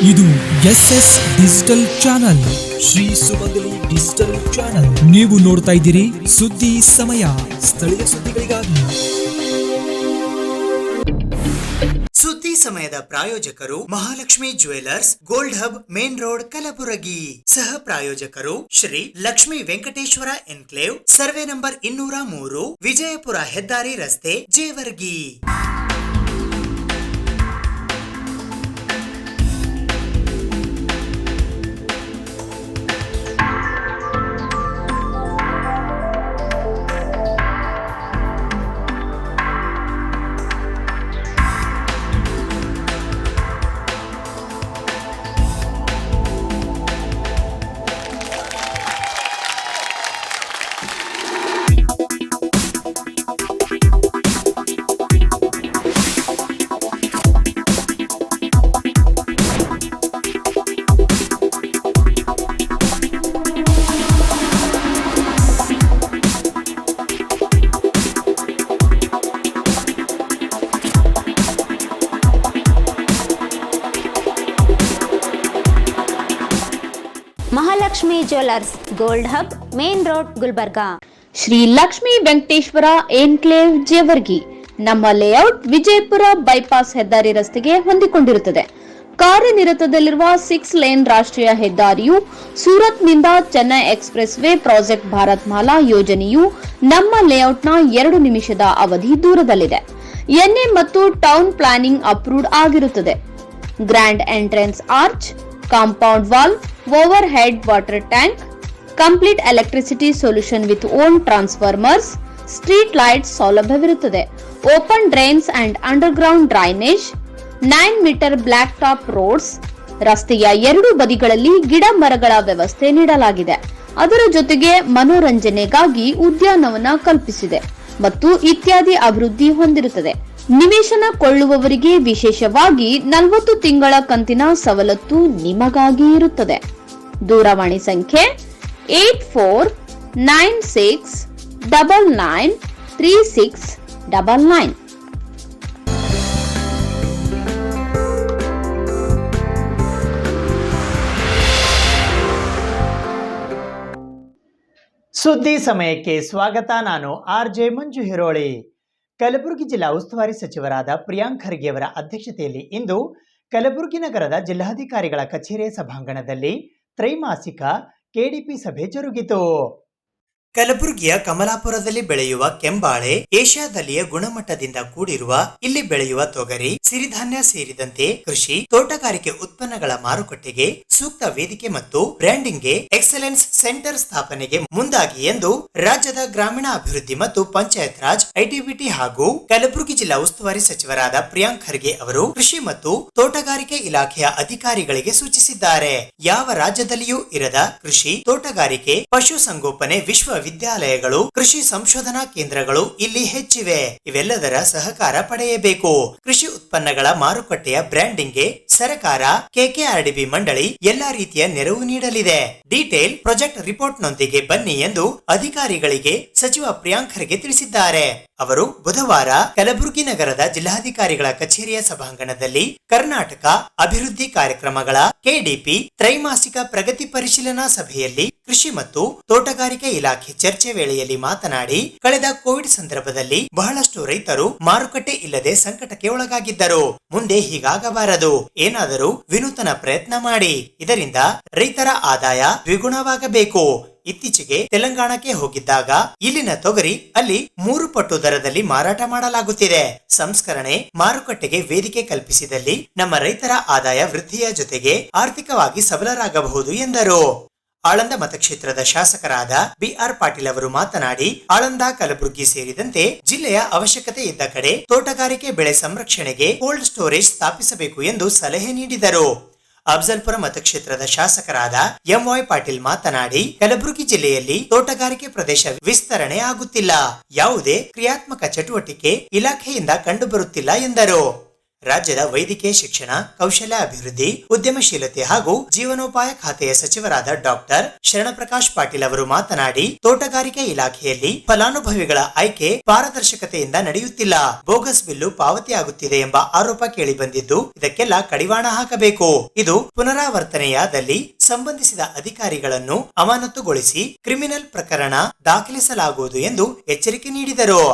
ಇದು SS digital channel, Shri ಸುಮಂಗಲಿ digital channel. ನೀವು ನೋಡ್ತಾ ಇದ್ದೀರಿ ಸುದ್ದಿ ಸಮಯ, ಸ್ಥಳೀಯ ಸುದ್ದಿಗಳಿಗಾಗಿ. ಸುದ್ದಿ ಸಮಯದ ಪ್ರಾಯೋಜಕರು Mahalakshmi jewellers, gold hub, main road, Kalaburagi. ಸಹ ಪ್ರಾಯೋಜಕರು Shri Lakshmi Venkateshwara enclave, survey number 203, Vijayapura ಹೆದ್ದಾರಿ ರಸ್ತೆ, Jevargi. Mahalakshmi jewellers, gold hub, main road, Gulbarga. Shri Lakshmi Venkateshwara enclave, Jevargi. ನಮ್ಮ ಲೇಔಟ್ ವಿಜಯಪುರ ಬೈಪಾಸ್ ಹೆದ್ದಾರಿ ರಸ್ತೆಗೆ ಹೊಂದಿಕೊಂಡಿರುತ್ತದೆ. ಕಾರ್ಯನಿರತದಲ್ಲಿರುವ 6 ಲೇನ್ ರಾಷ್ಟ್ರೀಯ ಹೆದ್ದಾರಿಯು ಸೂರತ್ನಿಂದ Chennai express way project Bharat Mala ಯೋಜನೆಯು ನಮ್ಮ ಲೇಔಟ್ನ 2 ನಿಮಿಷದ ಅವಧಿ ದೂರದಲ್ಲಿದೆ. ಎನ್ಎ ಮತ್ತು ಟೌನ್ ಪ್ಲಾನಿಂಗ್ ಅಪ್ರೂವ್ಡ್ ಆಗಿರುತ್ತದೆ. Grand entrance arch, compound wall, over head water tank, complete electricity solution with own transformers, street lights ಸೌಲಭ್ಯವಿರುತ್ತದೆ. Open drains and under ground drainage, 9 metre block top roads. ರಸ್ತೆಯ 2 ಬದಿಗಳಲ್ಲಿ ಗಿಡ ಮರಗಳ ವ್ಯವಸ್ಥೆ ನೀಡಲಾಗಿದೆ. ಅದರ ಜೊತೆಗೆ ಮನೋರಂಜನೆಗಾಗಿ ಉದ್ಯಾನವನ ಕಲ್ಪಿಸಿದೆ ಮತ್ತು ಇತ್ಯಾದಿ ಅಭಿವೃದ್ಧಿ ಹೊಂದಿರುತ್ತದೆ. ನಿವೇಶನ ಕೊಳ್ಳುವವರಿಗೆ ವಿಶೇಷವಾಗಿ 40 ತಿಂಗಳ ಕಂತಿನ ಸವಲತ್ತು ನಿಮಗಾಗಿ ಇರುತ್ತದೆ. ದೂರವಾಣಿ ಸಂಖ್ಯೆ 8496993699. ಸುದ್ದಿ ಸಮಯಕ್ಕೆ ಸ್ವಾಗತ. ನಾನು RJ ಮಂಜು ಹಿರೋಳಿ. ಕಲಬುರಗಿ ಜಿಲ್ಲಾ ಉಸ್ತುವಾರಿ ಸಚಿವರಾದ ಪ್ರಿಯಾಂಕ್ ಖರ್ಗೆ ಅವರ ಅಧ್ಯಕ್ಷತೆಯಲ್ಲಿ ಇಂದು ಕಲಬುರಗಿ ನಗರದ ಜಿಲ್ಲಾಧಿಕಾರಿಗಳ ಕಚೇರಿಯ ಸಭಾಂಗಣದಲ್ಲಿ ತ್ರೈಮಾಸಿಕ KDP ಸಭೆ ಜರುಗಿತು. ಕಲಬುರಗಿಯ ಕಮಲಾಪುರದಲ್ಲಿ ಬೆಳೆಯುವ ಕೆಂಬಾಳೆ ಏಷ್ಯಾದಲ್ಲಿಯ ಗುಣಮಟ್ಟದಿಂದ ಕೂಡಿರುವ ಇಲ್ಲಿ ಬೆಳೆಯುವ ತೊಗರಿ, ಸಿರಿಧಾನ್ಯ ಸೇರಿದಂತೆ ಕೃಷಿ, ತೋಟಗಾರಿಕೆ ಉತ್ಪನ್ನಗಳ ಮಾರುಕಟ್ಟೆಗೆ ಸೂಕ್ತ ವೇದಿಕೆ ಮತ್ತು ಬ್ರ್ಯಾಂಡಿಂಗ್ಗೆ ಎಕ್ಸಲೆನ್ಸ್ ಸೆಂಟರ್ ಸ್ಥಾಪನೆಗೆ ಮುಂದಾಗಿ ಎಂದು ರಾಜ್ಯದ ಗ್ರಾಮೀಣಾಭಿವೃದ್ಧಿ ಮತ್ತು ಪಂಚಾಯತ್ ರಾಜ್ ITBT ಹಾಗೂ ಕಲಬುರಗಿ ಜಿಲ್ಲಾ ಉಸ್ತುವಾರಿ ಸಚಿವರಾದ ಪ್ರಿಯಾಂಕ್ ಖರ್ಗೆ ಅವರು ಕೃಷಿ ಮತ್ತು ತೋಟಗಾರಿಕೆ ಇಲಾಖೆಯ ಅಧಿಕಾರಿಗಳಿಗೆ ಸೂಚಿಸಿದ್ದಾರೆ. ಯಾವ ರಾಜ್ಯದಲ್ಲಿಯೂ ಇರದ ಕೃಷಿ, ತೋಟಗಾರಿಕೆ, ಪಶುಸಂಗೋಪನೆ ವಿಶ್ವವಿದ್ಯಾಲಯಗಳು, ಕೃಷಿ ಸಂಶೋಧನಾ ಕೇಂದ್ರಗಳು ಇಲ್ಲಿ ಹೆಚ್ಚಿವೆ. ಇವೆಲ್ಲದರ ಸಹಕಾರ ಪಡೆಯಬೇಕು. ಕೃಷಿ ಉತ್ಪನ್ನಗಳ ಮಾರುಕಟ್ಟೆಯ ಬ್ರ್ಯಾಂಡಿಂಗ್ಗೆ ಸರ್ಕಾರ, KKRDB ಮಂಡಳಿ ಎಲ್ಲಾ ರೀತಿಯ ನೆರವು ನೀಡಲಿದೆ. ಡೀಟೇಲ್ ಪ್ರಾಜೆಕ್ಟ್ ರಿಪೋರ್ಟ್ ನೊಂದಿಗೆ ಬನ್ನಿ ಎಂದು ಅಧಿಕಾರಿಗಳಿಗೆ ಸಚಿವ ಪ್ರಿಯಾಂಕ್ ಖರ್ಗೆ ತಿಳಿಸಿದ್ದಾರೆ. ಅವರು ಬುಧವಾರ ಕಲಬುರಗಿ ನಗರದ ಜಿಲ್ಲಾಧಿಕಾರಿಗಳ ಕಚೇರಿಯ ಸಭಾಂಗಣದಲ್ಲಿ ಕರ್ನಾಟಕ ಅಭಿವೃದ್ಧಿ ಕಾರ್ಯಕ್ರಮಗಳ KDP ತ್ರೈಮಾಸಿಕ ಪ್ರಗತಿ ಪರಿಶೀಲನಾ ಸಭೆಯಲ್ಲಿ ಕೃಷಿ ಮತ್ತು ತೋಟಗಾರಿಕೆ ಇಲಾಖೆ ಚರ್ಚೆ ವೇಳೆಯಲ್ಲಿ ಮಾತನಾಡಿ, ಕಳೆದ ಕೋವಿಡ್ ಸಂದರ್ಭದಲ್ಲಿ ಬಹಳಷ್ಟು ರೈತರು ಮಾರುಕಟ್ಟೆ ಇಲ್ಲದೆ ಸಂಕಟಕ್ಕೆ ಒಳಗಾಗಿದ್ದರು. ಮುಂದೆ ಹೀಗಾಗಬಾರದು. ಏನಾದರೂ ವಿನೂತನ ಪ್ರಯತ್ನ ಮಾಡಿ. ಇದರಿಂದ ರೈತರ ಆದಾಯ ದ್ವಿಗುಣವಾಗಬೇಕು. ಇತ್ತೀಚೆಗೆ ತೆಲಂಗಾಣಕ್ಕೆ ಹೋಗಿದ್ದಾಗ ಇಲ್ಲಿನ ತೊಗರಿ ಅಲ್ಲಿ 3 ಪಟ್ಟು ದರದಲ್ಲಿ ಮಾರಾಟ ಮಾಡಲಾಗುತ್ತಿದೆ. ಸಂಸ್ಕರಣೆ, ಮಾರುಕಟ್ಟೆಗೆ ವೇದಿಕೆ ಕಲ್ಪಿಸಿದಲ್ಲಿ ನಮ್ಮ ರೈತರ ಆದಾಯ ವೃದ್ಧಿಯ ಜೊತೆಗೆ ಆರ್ಥಿಕವಾಗಿ ಸಬಲರಾಗಬಹುದು ಎಂದರು. ಆಳಂದ ಮತಕ್ಷೇತ್ರದ ಶಾಸಕರಾದ BR ಪಾಟೀಲ್ ಅವರು ಮಾತನಾಡಿ, ಆಳಂದ, ಕಲಬುರಗಿ ಸೇರಿದಂತೆ ಜಿಲ್ಲೆಯ ಅವಶ್ಯಕತೆ ಇದ್ದ ಕಡೆ ತೋಟಗಾರಿಕೆ ಬೆಳೆ ಸಂರಕ್ಷಣೆಗೆ ಕೋಲ್ಡ್ ಸ್ಟೋರೇಜ್ ಸ್ಥಾಪಿಸಬೇಕು ಎಂದು ಸಲಹೆ ನೀಡಿದರು. ಅಫ್ಜಲ್ಪುರ ಮತಕ್ಷೇತ್ರದ ಶಾಸಕರಾದ MY ಪಾಟೀಲ್ ಮಾತನಾಡಿ, ಕಲಬುರಗಿ ಜಿಲ್ಲೆಯಲ್ಲಿ ತೋಟಗಾರಿಕೆ ಪ್ರದೇಶ ವಿಸ್ತರಣೆ ಆಗುತ್ತಿಲ್ಲ, ಯಾವುದೇ ಕ್ರಿಯಾತ್ಮಕ ಚಟುವಟಿಕೆ ಇಲಾಖೆಯಿಂದ ಕಂಡುಬರುತ್ತಿಲ್ಲ ಎಂದರು. ರಾಜ್ಯದ ವೈದ್ಯಕೀಯ ಶಿಕ್ಷಣ, ಕೌಶಲ್ಯ ಅಭಿವೃದ್ಧಿ, ಉದ್ಯಮಶೀಲತೆ ಹಾಗೂ ಜೀವನೋಪಾಯ ಖಾತೆಯ ಸಚಿವರಾದ ಡಾಕ್ಟರ್ ಶರಣಪ್ರಕಾಶ್ ಪಾಟೀಲ್ ಅವರು ಮಾತನಾಡಿ, ತೋಟಗಾರಿಕೆ ಇಲಾಖೆಯಲ್ಲಿ ಫಲಾನುಭವಿಗಳ ಆಯ್ಕೆ ಪಾರದರ್ಶಕತೆಯಿಂದ ನಡೆಯುತ್ತಿಲ್ಲ, ಬೋಗಸ್ ಬಿಲ್ಲು ಪಾವತಿಯಾಗುತ್ತಿದೆ ಎಂಬ ಆರೋಪ ಕೇಳಿ ಬಂದಿದ್ದು, ಇದಕ್ಕೆಲ್ಲ ಕಡಿವಾಣ ಹಾಕಬೇಕು. ಇದು ಪುನರಾವರ್ತನೆಯಾದಲ್ಲಿ ಸಂಬಂಧಿಸಿದ ಅಧಿಕಾರಿಗಳನ್ನು ಅಮಾನತುಗೊಳಿಸಿ ಕ್ರಿಮಿನಲ್ ಪ್ರಕರಣ ದಾಖಲಿಸಲಾಗುವುದು ಎಂದು ಎಚ್ಚರಿಕೆ ನೀಡಿದರು.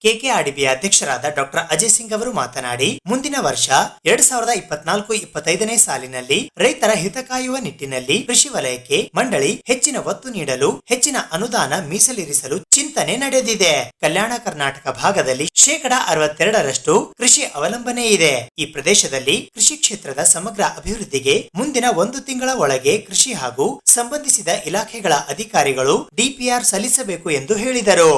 ಕೆಕೆಆರ್ಡಿಬಿಯ ಅಧ್ಯಕ್ಷರಾದ ಡಾಕ್ಟರ್ ಅಜಯ್ ಸಿಂಗ್ ಅವರು ಮಾತನಾಡಿ, ಮುಂದಿನ ವರ್ಷ 2024-25ನೇ ಸಾಲಿನಲ್ಲಿ ರೈತರ ಹಿತ ಕಾಯುವ ನಿಟ್ಟಿನಲ್ಲಿ ಕೃಷಿ ವಲಯಕ್ಕೆ ಮಂಡಳಿ ಹೆಚ್ಚಿನ ಒತ್ತು ನೀಡಲು ಹೆಚ್ಚಿನ ಅನುದಾನ ಮೀಸಲಿರಿಸಲು ಚಿಂತನೆ ನಡೆದಿದೆ. ಕಲ್ಯಾಣ ಕರ್ನಾಟಕ ಭಾಗದಲ್ಲಿ 62% ಕೃಷಿ ಅವಲಂಬನೆ ಇದೆ. ಈ ಪ್ರದೇಶದಲ್ಲಿ ಕೃಷಿ ಕ್ಷೇತ್ರದ ಸಮಗ್ರ ಅಭಿವೃದ್ಧಿಗೆ ಮುಂದಿನ 1 ತಿಂಗಳ ಒಳಗೆ ಕೃಷಿ ಹಾಗೂ ಸಂಬಂಧಿಸಿದ ಇಲಾಖೆಗಳ ಅಧಿಕಾರಿಗಳು ಡಿಪಿಆರ್ ಸಲ್ಲಿಸಬೇಕು ಎಂದು ಹೇಳಿದರು.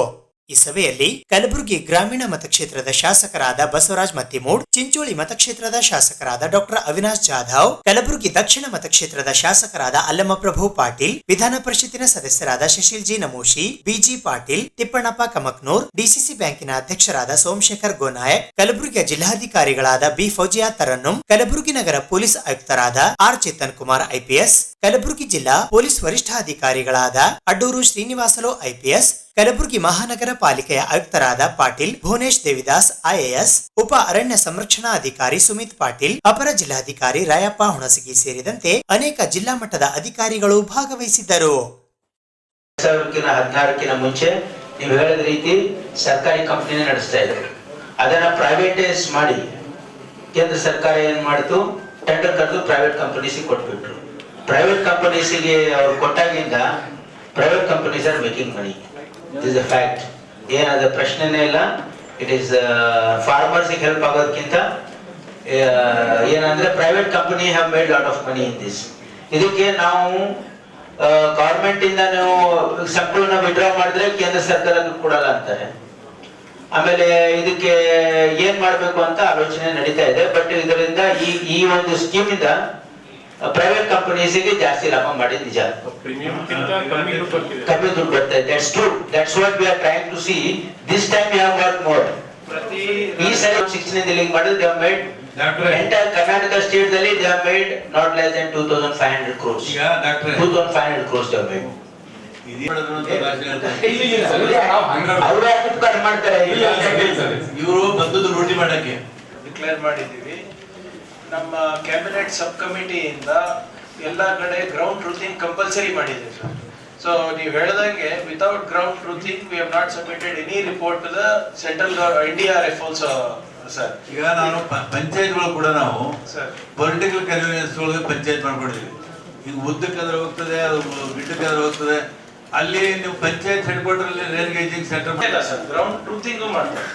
ಈ ಸಭೆಯಲ್ಲಿ ಕಲಬುರಗಿ ಗ್ರಾಮೀಣ ಮತಕ್ಷೇತ್ರದ ಶಾಸಕರಾದ ಬಸವರಾಜ್ ಮತ್ತಿಮೂಡ್, ಚಿಂಚೋಳಿ ಮತಕ್ಷೇತ್ರದ ಶಾಸಕರಾದ ಡಾಕ್ಟರ್ ಅವಿನಾಶ್ ಜಾಧವ್, ಕಲಬುರಗಿ ದಕ್ಷಿಣ ಮತಕ್ಷೇತ್ರದ ಶಾಸಕರಾದ ಅಲ್ಲಮಪ್ರಭು ಪಾಟೀಲ್, ವಿಧಾನ ಪರಿಷತ್ತಿನ ಸದಸ್ಯರಾದ Shashil G Namoshi, BG Patil, Thippannappa Kamaknur, DCC ಬ್ಯಾಂಕಿನ ಅಧ್ಯಕ್ಷರಾದ ಸೋಮಶೇಖರ್ ಗೋನಾಯಕ್, ಕಲಬುರಗಿಯ ಜಿಲ್ಲಾಧಿಕಾರಿಗಳಾದ ಬಿ ಫೌಜಿಯಾ ತರನ್ನುಂ, ಕಲಬುರಗಿ ನಗರ ಪೊಲೀಸ್ ಆಯುಕ್ತರಾದ ಆರ್ ಚೇತನ್ ಕುಮಾರ್ ಐಪಿಎಸ್, ಕಲಬುರಗಿ ಜಿಲ್ಲಾ ಪೊಲೀಸ್ ವರಿಷ್ಠಾಧಿಕಾರಿಗಳಾದ ಅಡ್ಡೂರು ಶ್ರೀನಿವಾಸಲು ಐಪಿಎಸ್, ಕಲಬುರಗಿ ಮಹಾನಗರ ಪಾಲಿಕೆಯ ಆಯುಕ್ತರಾದ ಪಾಟೀಲ್ ಭುವನೇಶ್ ದೇವಿದಾಸ್ ಐಎಎಸ್, ಉಪ ಅರಣ್ಯ ಸಂರಕ್ಷಣಾ ಅಧಿಕಾರಿ ಸುಮಿತ್ ಪಾಟೀಲ್, ಅಪರ ಜಿಲ್ಲಾಧಿಕಾರಿ ರಾಯಪ್ಪ ಹುಣಸಗಿ ಸೇರಿದಂತೆ ಅನೇಕ ಜಿಲ್ಲಾ ಮಟ್ಟದ ಅಧಿಕಾರಿಗಳು ಭಾಗವಹಿಸಿದ್ದರು. 2016 ಮುಂಚೆ ನೀವು ಹೇಳಿದ ರೀತಿ ಸರ್ಕಾರಿ ಕಂಪನಿನೇ ನಡೆಸ್ತಾ ಇದ್ರು. ಅದನ್ನ ಪ್ರೈವೇಟೈಸ್ ಮಾಡಿ ಕೇಂದ್ರ ಸರ್ಕಾರ ಏನ್ ಮಾಡಿತು, ಟೆಂಡರ್ ಕರೆದು ಪ್ರೈವೇಟ್ ಕಂಪನೀಸ್ ಕೊಟ್ಬಿಟ್ರು. ಪ್ರೈವೇಟ್ ಕಂಪನೀಸ್ಗೆ ಅವ್ರು ಕೊಟ್ಟಾಗಿಂದ private companies are making money. This is a fact. ಏನಾದ ಪ್ರಶ್ನೆನೇ ಇಲ್ಲ. ಇಟ್ ಈಸ್ ಫಾರ್ಮರ್ಸ್ ಹೆಲ್ಪ್ ಆಗೋದಕ್ಕಿಂತ ಏನಂದ್ರೆ private company have made lot of money in this. ಇದಕ್ಕೆ ನಾವು ಗವರ್ಮೆಂಟ್ ಇಂದ ನೀವು ಸಂಪೂರ್ಣ ವಿಡ್ರಾ ಮಾಡಿದ್ರೆ ಕೇಂದ್ರ ಸರ್ಕಾರ ದುಡ್ಡು ಕೊಡಲ್ಲ ಅಂತಾರೆ. ಆಮೇಲೆ ಇದಕ್ಕೆ ಏನ್ ಮಾಡ್ಬೇಕು ಅಂತ ಆಲೋಚನೆ ನಡೀತಾ ಇದೆ. ಬಟ್ ಇದರಿಂದ ಈ ಒಂದು ಸ್ಕೀಮ್ ಇಂದ ಪ್ರೈವೇಟ್ ಕಂಪನೀಸ್ಗೆ ಜಾಸ್ತಿ ಲಾಭ ಮಾಡಿದ್ ನಿಜ, ಕಮ್ಮಿ ದುಡ್ಡು ಬರ್ತಾ ಇದೆ. That's true. That's what we are trying to see. This time we have got more. ಈ ಸರಿ 16 ಲಿಂಕ್ ಮಾಡಿದ್ರೆ they have made entire Karnataka state ದಲ್ಲಿ they have made not less than 2500 crores. ಈಗ 2500 crores they have made. ಅವರೇ ಅಧಿಕಾರ ಮಾಡ್ತಾರೆ. ಇವರು ಬಂದದ್ದು ಲೂಟಿ ಮಾಡಕ್ಕೆ ಡಿಕ್ಲೇರ್ ಮಾಡಿದ್ದೀವಿ. ನಮ್ಮ ಕ್ಯಾಬಿನೆಟ್ ಸಬ್ ಕಮಿಟಿಯಿಂದ ಎಲ್ಲ ಕಡೆ ಗ್ರೌಂಡ್ ಟ್ರೂಥಿಂಗ್ ಕಂಪಲ್ಸರಿ ಮಾಡಿದೆ ಸರ್. ಸೊ ನೀವು ಹೇಳ್ದಂಗೆ without ground truthing we have not submitted any report to the central NDRF also sir. ಈಗ ನಾನು ಪಂಚಾಯತ್ಗಳು ಕೂಡ ನಾವು ಪೊಲಿಟಿಕಲ್ ಕನ್ವೀನಿಯನ್ಸ್ ಒಳಗೆ ಪಂಚಾಯತ್ ಮಾಡ್ಕೊಂಡಿದ್ವಿ. ಈಗ ಉದ್ದಕ್ಕಾದ್ರೆ ಹೋಗ್ತದೆ, ಅದು ಗಿಡ್ಡಕ್ಕಾದ್ರೆ ಹೋಗ್ತದೆ. ಅಲ್ಲಿ ನೀವು ಪಂಚಾಯತ್ ಹೆಡ್ ಕ್ವಾರ್ಟರ್ ಅಲ್ಲಿ ರೇನ್ ಗೇಜಿಂಗ್ ಸೆಂಟರ್ ಇಲ್ಲ ಸರ್, ಗ್ರೌಂಡ್ ಟ್ರೂಥಿಂಗ್ ಮಾಡ್ತಾರೆ.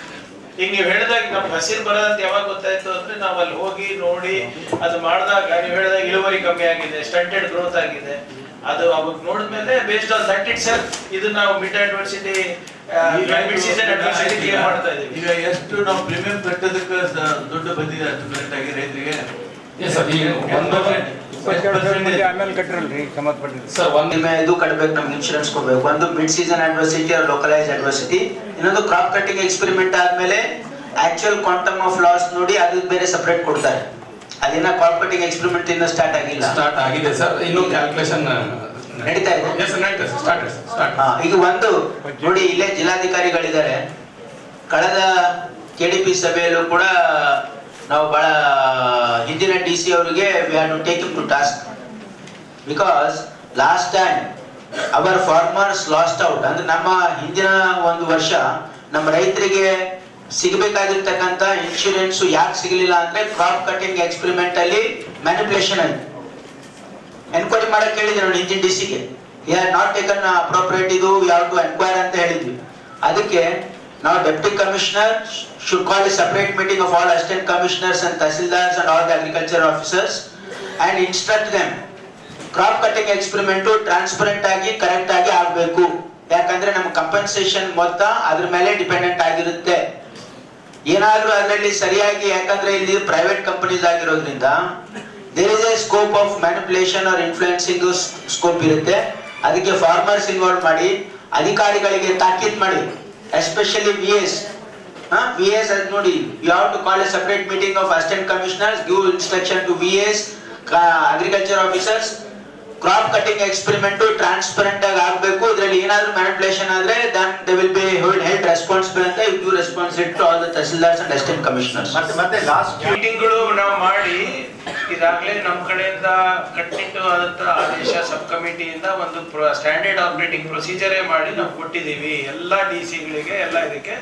ಈಗ ನೀವು ಹೇಳಿದಾಗ ನಮ್ಗೆ ಹಸಿರು ಬರೋದಂತ ಯಾವಾಗ ಗೊತ್ತಾಯ್ತು ಅಂದ್ರೆ ನಾವು ಅಲ್ಲಿ ಹೋಗಿ ನೋಡಿ ಅದು ಮಾಡಿದಾಗ ನೀವು ಹೇಳಿದಾಗ ಇಳುವರಿ ಕಮ್ಮಿ ಆಗಿದೆ, ಸ್ಟಂಟೆಡ್ ಗ್ರೋತ್ ಆಗಿದೆ. ಅದು ಅವಾಗ ನೋಡಿದ್ಮೇಲೆ based on that itself ಇದು ನಾವು mid adversity mid season adversity clear ಮಾಡ್ತಾ ಇದೀವಿ. ಈಗ ಎಷ್ಟು ನಾವು ಪ್ರೀಮಿಯಂ ಕಟ್ಟೋದಕ್ಕೆ ದುಡ್ಡು ಬಂದಿದೆ ಅಷ್ಟು ಕರೆಕ್ಟ್ ಆಗಿ ರೈತರಿಗೆ ಇದು ಕಟ್ಟಬೇಕು, ನಮ್ಗೆ ಇನ್ಶೂರೆನ್ಸ್ ಕೊಡ್ಬೇಕು. ಒಂದು mid season adversity or localise adversity, ಇನ್ನೊಂದು ಕ್ರಾಪ್ ಕಟ್ಟಿಂಗ್ ಎಕ್ಸ್ಪೆರಿಮೆಂಟ್ ಆದ್ಮೇಲೆ ಆಕ್ಚುಯಲ್ ಕ್ವಾಂಟಮ್ ಆಫ್ ಲಾಸ್ ನೋಡಿ ಅದಕ್ಕೆ ಬೇರೆ ಸಪರೇಟ್ ಕೊಡ್ತಾರೆ. ಅದೇನ ಕ್ರಾಪ್ ಕಟ್ಟಿಂಗ್ ಎಕ್ಸ್ಪೆರಿಮೆಂಟ್ ಇನ್ನು ಸ್ಟಾರ್ಟ್ ಆಗಿಲ್ಲ. ಸ್ಟಾರ್ಟ್ ಆಗಿದೆ ಸರ್, ಇನ್ನು ಕ್ಯಾಲ್ಕುಲೇಷನ್ ನಡೀತಾ ಇದೆ. ಈಗ ಒಂದು ನೋಡಿ, ಇಲ್ಲೇ ಜಿಲ್ಲಾಧಿಕಾರಿಗಳಿದ್ದಾರೆ. ಕಳೆದ KDP ಸಭೆಯಲ್ಲೂ ಕೂಡ ನಾವು ಬಹಳ ಹಿಂದಿನ DC ಅವರಿಗೆ we have to take him to task because last time our farmers lost out. ಅಂದ್ರೆ ನಮ್ಮ ಹಿಂದಿನ ಒಂದು ವರ್ಷ ನಮ್ಮ ರೈತರಿಗೆ ಸಿಗಬೇಕಾಗಿರ್ತಕ್ಕಂಥ ಇನ್ಶೂರೆನ್ಸ್ ಯಾಕೆ ಸಿಗಲಿಲ್ಲ ಅಂದ್ರೆ ಕ್ರಾಪ್ ಕಟಿಂಗ್ ಎಕ್ಸ್ಪೆರಿಮೆಂಟ್ ಅಲ್ಲಿ ಮ್ಯಾನಿಪುಲೇಷನ್ ಆಯ್ತು. ಎನ್ಕ್ವೈರಿ ಮಾಡಕ್ ಹೇಳಿದ್ರು ನೋಡಿ ಹಿಂದಿನ DCಗೆ, he had not taken appropriate ಇದು we have to enquire ಅಂತ ಹೇಳಿದ್ವಿ. ಅದಕ್ಕೆ now Deputy Commissioner should call a separate meeting of all assistant commissioners and tahsildars and all the agriculture officers and instruct them crop cutting experiment transparent ಆಗಿ correct ಆಗಿ ಆಗಬೇಕು. ಯಾಕಂದ್ರೆ ನಮ್ಮ compensation ಮೊತ್ತ ಅದ್ರ ಮೇಲೆ ಡಿಪೆಂಡೆಂಟ್ ಆಗಿರುತ್ತೆ. ಏನಾದ್ರೂ ಅದರಲ್ಲಿ ಸರಿಯಾಗಿ, ಯಾಕಂದ್ರೆ ಇಲ್ಲಿ ಪ್ರೈವೇಟ್ ಕಂಪನೀಸ್ ಆಗಿರೋದ್ರಿಂದ there is a scope of manipulation or influencing scope ಇರುತ್ತೆ. ಅದಕ್ಕೆ ಫಾರ್ಮರ್ಸ್ ಇನ್ವಾಲ್ವ್ ಮಾಡಿ, ಅಧಿಕಾರಿಗಳಿಗೆ ತಾಕೀತ್ ಮಾಡಿ, ಎಸ್ಪೆಷಲಿ VS VAs as ನೋಡಿ, you have to call a separate meeting of assistant commissioners, give instruction to VAs, agriculture officers. Crop cutting experiment transparent ಆಗಿ ಆಗಬೇಕು. ಇದರಲ್ಲಿ ಏನಾದರೂ ಮ್ಯಾನಿಪುಲೇಷನ್ ಆದ್ರೆ then they will be held responsible ಅಂತ you give responsibility to all the ತಹಸೀಲ್ದಾರ್ಸ್ and assistant commissioners. ಮತ್ತೆ last ಮೀಟಿಂಗ್ಗಳು ನಾವು ಮಾಡಿ ಇದಾಗಲೇ ನಮ್ಮ ಕಡೆಯಿಂದ ಕಟ್ಟುನಿಟ್ಟಾದಂತ ಆದೇಶ ಸಬ್ ಕಮಿಟಿಯಿಂದ ಒಂದು ಸ್ಟ್ಯಾಂಡರ್ಡ್ ಆಪರೇಟಿಂಗ್ ಪ್ರೊಸೀಜರೇ ಮಾಡಿ ನಾವು ಕೊಟ್ಟಿದ್ದೀವಿ ಎಲ್ಲ DC ಗಳಿಗೆ, ಎಲ್ಲ ಇದಕ್ಕೆ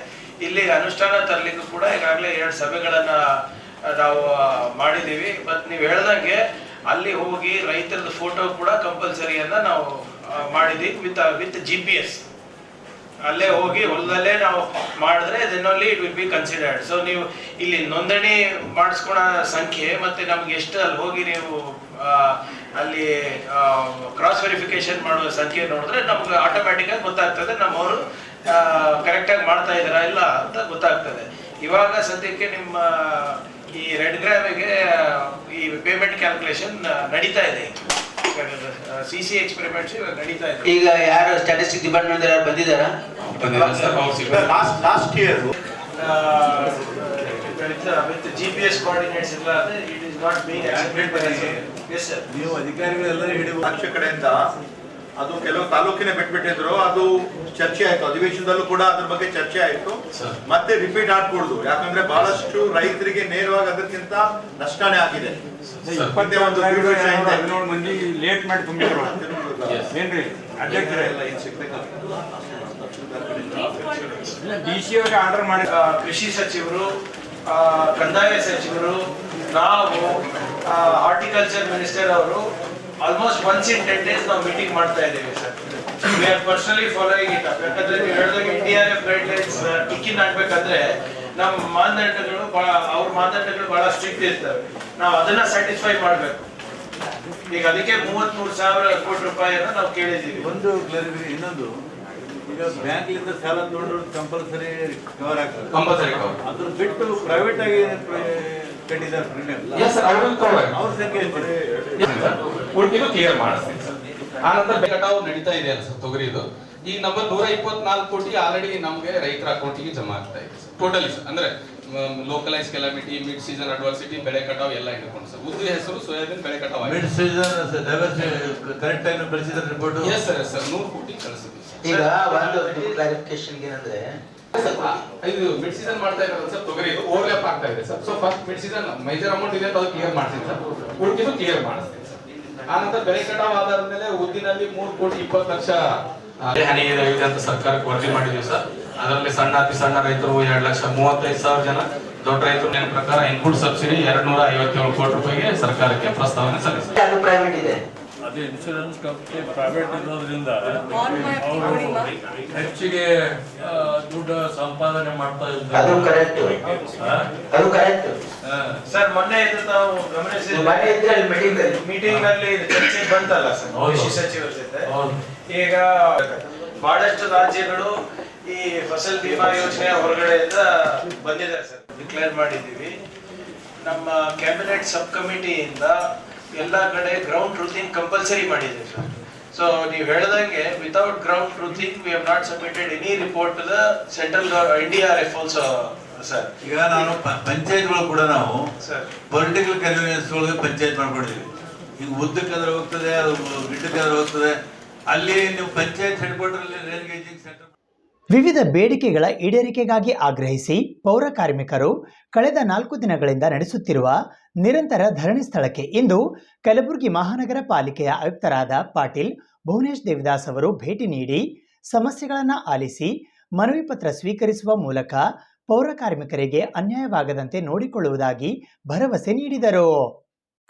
ಇಲ್ಲಿ ಅನುಷ್ಠಾನ ತರಲಿಕ್ಕೂ ಕೂಡ ಈಗಾಗಲೇ 2 ಸಭೆಗಳನ್ನ ನಾವು ಮಾಡಿದ್ದೀವಿ. ಮತ್ತು ನೀವು ಹೇಳ್ದಂಗೆ ಅಲ್ಲಿ ಹೋಗಿ ರೈತರದ ಫೋಟೋ ಕೂಡ ಕಂಪಲ್ಸರಿಯನ್ನ ನಾವು ಮಾಡಿದ್ದೀವಿ ವಿತ್ GPS. ಅಲ್ಲೇ ಹೋಗಿ ಹೊಲದಲ್ಲೇ ನಾವು ಮಾಡಿದ್ರೆ then only it will be considered. So ನೀವು ಇಲ್ಲಿ ನೋಂದಣಿ ಮಾಡಿಸ್ಕೊಳೋ ಸಂಖ್ಯೆ ಮತ್ತೆ ನಮ್ಗೆ ಎಷ್ಟು ಅಲ್ಲಿ ಹೋಗಿ ನೀವು ಅಲ್ಲಿ ಕ್ರಾಸ್ ವೆರಿಫಿಕೇಶನ್ ಮಾಡುವ ಸಂಖ್ಯೆ ನೋಡಿದ್ರೆ ನಮ್ಗೆ ಆಟೋಮ್ಯಾಟಿಕ್ ಆಗಿ ಗೊತ್ತಾಗ್ತದೆ ನಮ್ಮವರು ಕರೆಕ್ಟಾಗಿ ಮಾಡ್ತಾ ಇದ್ದಾರಾ ಇಲ್ಲ ಅಂತ ಗೊತ್ತಾಗ್ತದೆ. ಇವಾಗ ಸದ್ಯಕ್ಕೆ ನಿಮ್ಮ ಈ ರೆಡ್ ಗ್ರಾಮಿಗೆ ಈ ಪೇಮೆಂಟ್ ಕ್ಯಾಲ್ಕುಲೇಷನ್ ನಡೀತಾ ಇದೆ, CC ಎಕ್ಸ್ಪೆರಿಮೆಂಟ್ಸ್ ನಡೀತಾ ಇದೆ. ಈಗ ಯಾರು ಸ್ಟ್ಯಾಟಿಸ್ಟಿಕ್ಸ್ ಡಿಪಾರ್ಟ್ಮೆಂಟ್ ಯಾರು ಬಂದಿದ್ದಾರಾ? Last year with GPS coordinates ಇಲ್ಲ ಅಂದ್ರೆ it is not being accepted by the yes sir. ನೀವು ಅಧಿಕಾರಿಗಳೆಲ್ಲರೂ ಹಿಡಿಯುವ ಪಕ್ಷ ಕಡೆಯಿಂದ ಅದು ಕೆಲವು ತಾಲೂಕಿನ ಬಿಟ್ಬಿಟ್ಟಿದ್ರು, ಅದು ಚರ್ಚೆ ಆಯ್ತು, ಅಧಿವೇಶನದಲ್ಲೂ ಕೂಡ ಅದ್ರ ಬಗ್ಗೆ ಚರ್ಚೆ ಆಯ್ತು. ಮತ್ತೆ ರಿಪೀಟ್ ಆಗ್ಕೂಡ್ದು, ಯಾಕಂದ್ರೆ ಬಹಳಷ್ಟು ರೈತರಿಗೆ ನೇರವಾಗಿ ಅದಕ್ಕಿಂತ ನಷ್ಟನೇ ಆಗಿದೆ. 17 ಮಂದಿ ಲೇಟ್ ಮಾಡಿ ತುಂಬಿದ್ರು ಏನ್ರಿ ಅಧ್ಯಕ್ಷರೇ? DC ಅವರೇ ಆರ್ಡರ್ ಮಾಡಿ, ಕೃಷಿ ಸಚಿವರು, ಕಂದಾಯ ಸಚಿವರು, ನಾವು ಹಾರ್ಟಿಕಲ್ಚರ್ ಮಿನಿಸ್ಟರ್ ಅವರು ಆಲ್ಮೋಸ್ಟ್ once in 10 days ನಾವು ಮೀಟಿಂಗ್ ಮಾಡ್ತಾ ಇದ್ದೀವಿ sir. We are personally following it up. ಯಾಕಂದ್ರೆ ನೀವು ಹೇಳಿದಾಗ NDRF ಗೈಡ್ಲೈನ್ಸ್ ಟಿಕ್ಕಿನ್ ಆಗ್ಬೇಕಂದ್ರೆ ನಮ್ಮ ಮಾನದಂಡಗಳು ಅವ್ರ ಮಾನದಂಡಗಳು ಬಹಳ ಸ್ಟ್ರಿಕ್ಟ್ ಇರ್ತವೆ, ನಾವು ಅದನ್ನ ಸ್ಯಾಟಿಸ್ಫೈ ಮಾಡಬೇಕು. ಈಗ ಅದಕ್ಕೆ 33,000 ಕೋಟಿ ರೂಪಾಯಿಯನ್ನ ನಾವು ಕೇಳಿದ್ದೀವಿ. ಒಂದು ಕ್ಲಾರಿಫಿಕೇಶನ್, ಇನ್ನೊಂದು, ಈಗ ಬ್ಯಾಂಕ್ಲಿಂದ ಸಾಲ ತಗೊಂಡ್ರು ಕಂಪಲ್ಸರಿ ಕವರ್ ಆಗ್ತದೆ, ಕಂಪಲ್ಸರಿ ಕವರ್. ಅದ್ರ ಬಿಟ್ಟು ಪ್ರೈವೇಟ್ ಆಗಿ ಕಟ್ಟಿದ್ದಾರೆ ಪ್ರೀಮಿಯಂ, ಅವ್ರ ಸಂಖ್ಯೆ ಉಳಿದು ಕ್ಲಿಯರ್ ಮಾಡಿಸ್ತೀನಿ ಸರ್. ಆನಂತರ ಕಟಾವು ನಡೀತಾ ಇದೆ ಅಲ್ಲ ಸರ್ ತೊಗರಿದು. ಈಗ ನಮ್ಮ 124 ಕೋಟಿ ಆಲ್ರೆಡಿ ನಮಗೆ ರೈತರ ಅಕೌಂಟಿಗೆ ಜಮಾ ಆಗ್ತಾ ಇದೆ ಟೋಟಲಿ ಸರ್. ಅಂದ್ರೆ localise calamity, mid season adversity, ಬೆಳೆ ಕಟಾವು ಎಲ್ಲ ಹಿಡ್ಕೊಂಡು ಸರ್. ಉದ್ದು ಹೆಸರು ಸೋಯಾಬೀನ್ ಬೆಳೆ ಕಟಾವು ಮಿಡ್ ಸೀಸನ್ ಕರೆಕ್ಟ್ ಆಗಿ ಕಳಿಸಿದ report. Yes sir, yes sir, 100 ಕೋಟಿ ಕಳಿಸಿದ್ವಿ. ಈಗ ಒಂದು ಕ್ಲಾರಿಫಿಕೇಶನ್ ಏನಂದ್ರೆ ಇದು ಮಿಡ್ ಸೀಸನ್ ಮಾಡ್ತಾ ಇರೋದು ಸರ್, ತೊಗರಿ ಇದು ಓವರ್ಲ್ಯಾಪ್ ಆಗ್ತಾ ಇದೆ sir. So first mid season major amount ಇದೆ ಅದು ಕ್ಲಿಯರ್ ಮಾಡ್ತೀನಿ ಸರ್, ಉಳಿದಿದ್ದು ಕ್ಲಿಯರ್ ಮಾಡಿಸ್ತೀನಿ ಸರ್. ಆನಂತರ ಬೆಳೆ ಕಟಾವು ಆಧಾರದ ಮೇಲೆ ಉದ್ದಿನಲ್ಲಿ 3,20,00,000 ಹಾನಿ ಇದೆ ಅಂತ ಸರ್ಕಾರಕ್ಕೆ ವರದಿ ಮಾಡಿದ್ವಿ ಸರ್. ಅದರಲ್ಲಿ ಸಣ್ಣ ಅತಿ ಸಣ್ಣ ರೈತರು 2,35,000 ಜನ, ದೊಡ್ಡ ರೈತರು ನನ್ನ ಪ್ರಕಾರ ಇನ್ಪುಟ್ ಸಬ್ಸಿಡಿ 257 ಕೋಟಿ ರೂಪಾಯಿಗೆ ಸರ್ಕಾರಕ್ಕೆ ಪ್ರಸ್ತಾವನೆ ಸಲ್ಲಿಸಿದೆ. ಅದು ಪ್ರೈವೇಟ್ ಇದೆ, ಅದು ಇನ್ಶೂರೆನ್ಸ್ ಕಂಪನಿ ಪ್ರೈವೇಟ್ ಇರೋದ್ರಿಂದ ಅವರು ಹೆಚ್ಚಿಗೆ ದುಡ್ಡು ಸಂಪಾದನೆ ಮಾಡ್ತಾ ಇದ್ದಾರೆ. ಅದು ಕರೆಕ್ಟ್, ಅದು ಕರೆಕ್ಟ್ ಸರ್. ಮೊನ್ನೆ ಇದು ನಾವು ಗಮನಿಸಿದ ಮೀಟಿಂಗ್ ನಲ್ಲಿ ಚರ್ಚೆ ಬಂತಲ್ಲ ಸರ್ ಕೃಷಿ ಸಚಿವರ ಜೊತೆ. ಈಗ ಬಹಳಷ್ಟು ರಾಜ್ಯಗಳು ಈ ಫಸಲ್ ಬಿಮಾ ಯೋಜನೆ ಹೊರಗಡೆಯಿಂದ ಬಂದಿದ್ದಾರೆ ಸರ್, ಡಿಕ್ಲೇರ್ ಮಾಡಿದ್ದೀವಿ. ನಮ್ಮ ಕ್ಯಾಬಿನೆಟ್ ಸಬ್ ಕಮಿಟಿಯಿಂದ ಎಲ್ಲ ಕಡೆ ಗ್ರೌಂಡ್ ಟ್ರೂತಿಂಗ್ ಕಂಪಲ್ಸರಿ ಮಾಡಿದ್ದೀವಿ ಸರ್. ಸೊ ನೀವು ಹೇಳ್ದಂಗೆ without ground truthing we have not submitted any report to the central NDRF also sir. ಈಗ ನಾನು ಪಂಚಾಯತ್ಗಳು ಕೂಡ ನಾವು ಸರ್ ಪೊಲಿಟಿಕಲ್ ಕನ್ವೀನಿಯನ್ಸ್ ಒಳಗೆ ಪಂಚಾಯತ್ ಮಾಡ್ಕೊಂಡಿದ್ದೀವಿ. ಈಗ ಉದ್ದಕ್ಕಾದ್ರೆ ಹೋಗ್ತದೆ, ಅದು ಗಿಡ್ಡಕ್ಕಾದ್ರೆ ಹೋಗ್ತದೆ. ಅಲ್ಲಿ ನೀವು ಪಂಚಾಯತ್ ಹೆಡ್ ಕ್ವಾರ್ಟರ್ ಅಲ್ಲಿ ರೇನ್ ಗೇಜಿಂಗ್ ಸೆಂಟರ್. ವಿವಿಧ ಬೇಡಿಕೆಗಳ ಈಡೇರಿಕೆಗಾಗಿ ಆಗ್ರಹಿಸಿ ಪೌರ ಕಾರ್ಮಿಕರು ಕಳೆದ 4 ದಿನಗಳಿಂದ ನಡೆಸುತ್ತಿರುವ ನಿರಂತರ ಧರಣಿ ಸ್ಥಳಕ್ಕೆ ಇಂದು ಕಲಬುರಗಿ ಮಹಾನಗರ ಪಾಲಿಕೆಯ ಆಯುಕ್ತರಾದ ಪಾಟೀಲ್ ಭುವನೇಶ್ ದೇವದಾಸ್ ಅವರು ಭೇಟಿ ನೀಡಿ ಸಮಸ್ಯೆಗಳನ್ನು ಆಲಿಸಿ ಮನವಿ ಪತ್ರ ಸ್ವೀಕರಿಸುವ ಮೂಲಕ ಪೌರ ಕಾರ್ಮಿಕರಿಗೆ ಅನ್ಯಾಯವಾಗದಂತೆ ನೋಡಿಕೊಳ್ಳುವುದಾಗಿ ಭರವಸೆ ನೀಡಿದರು.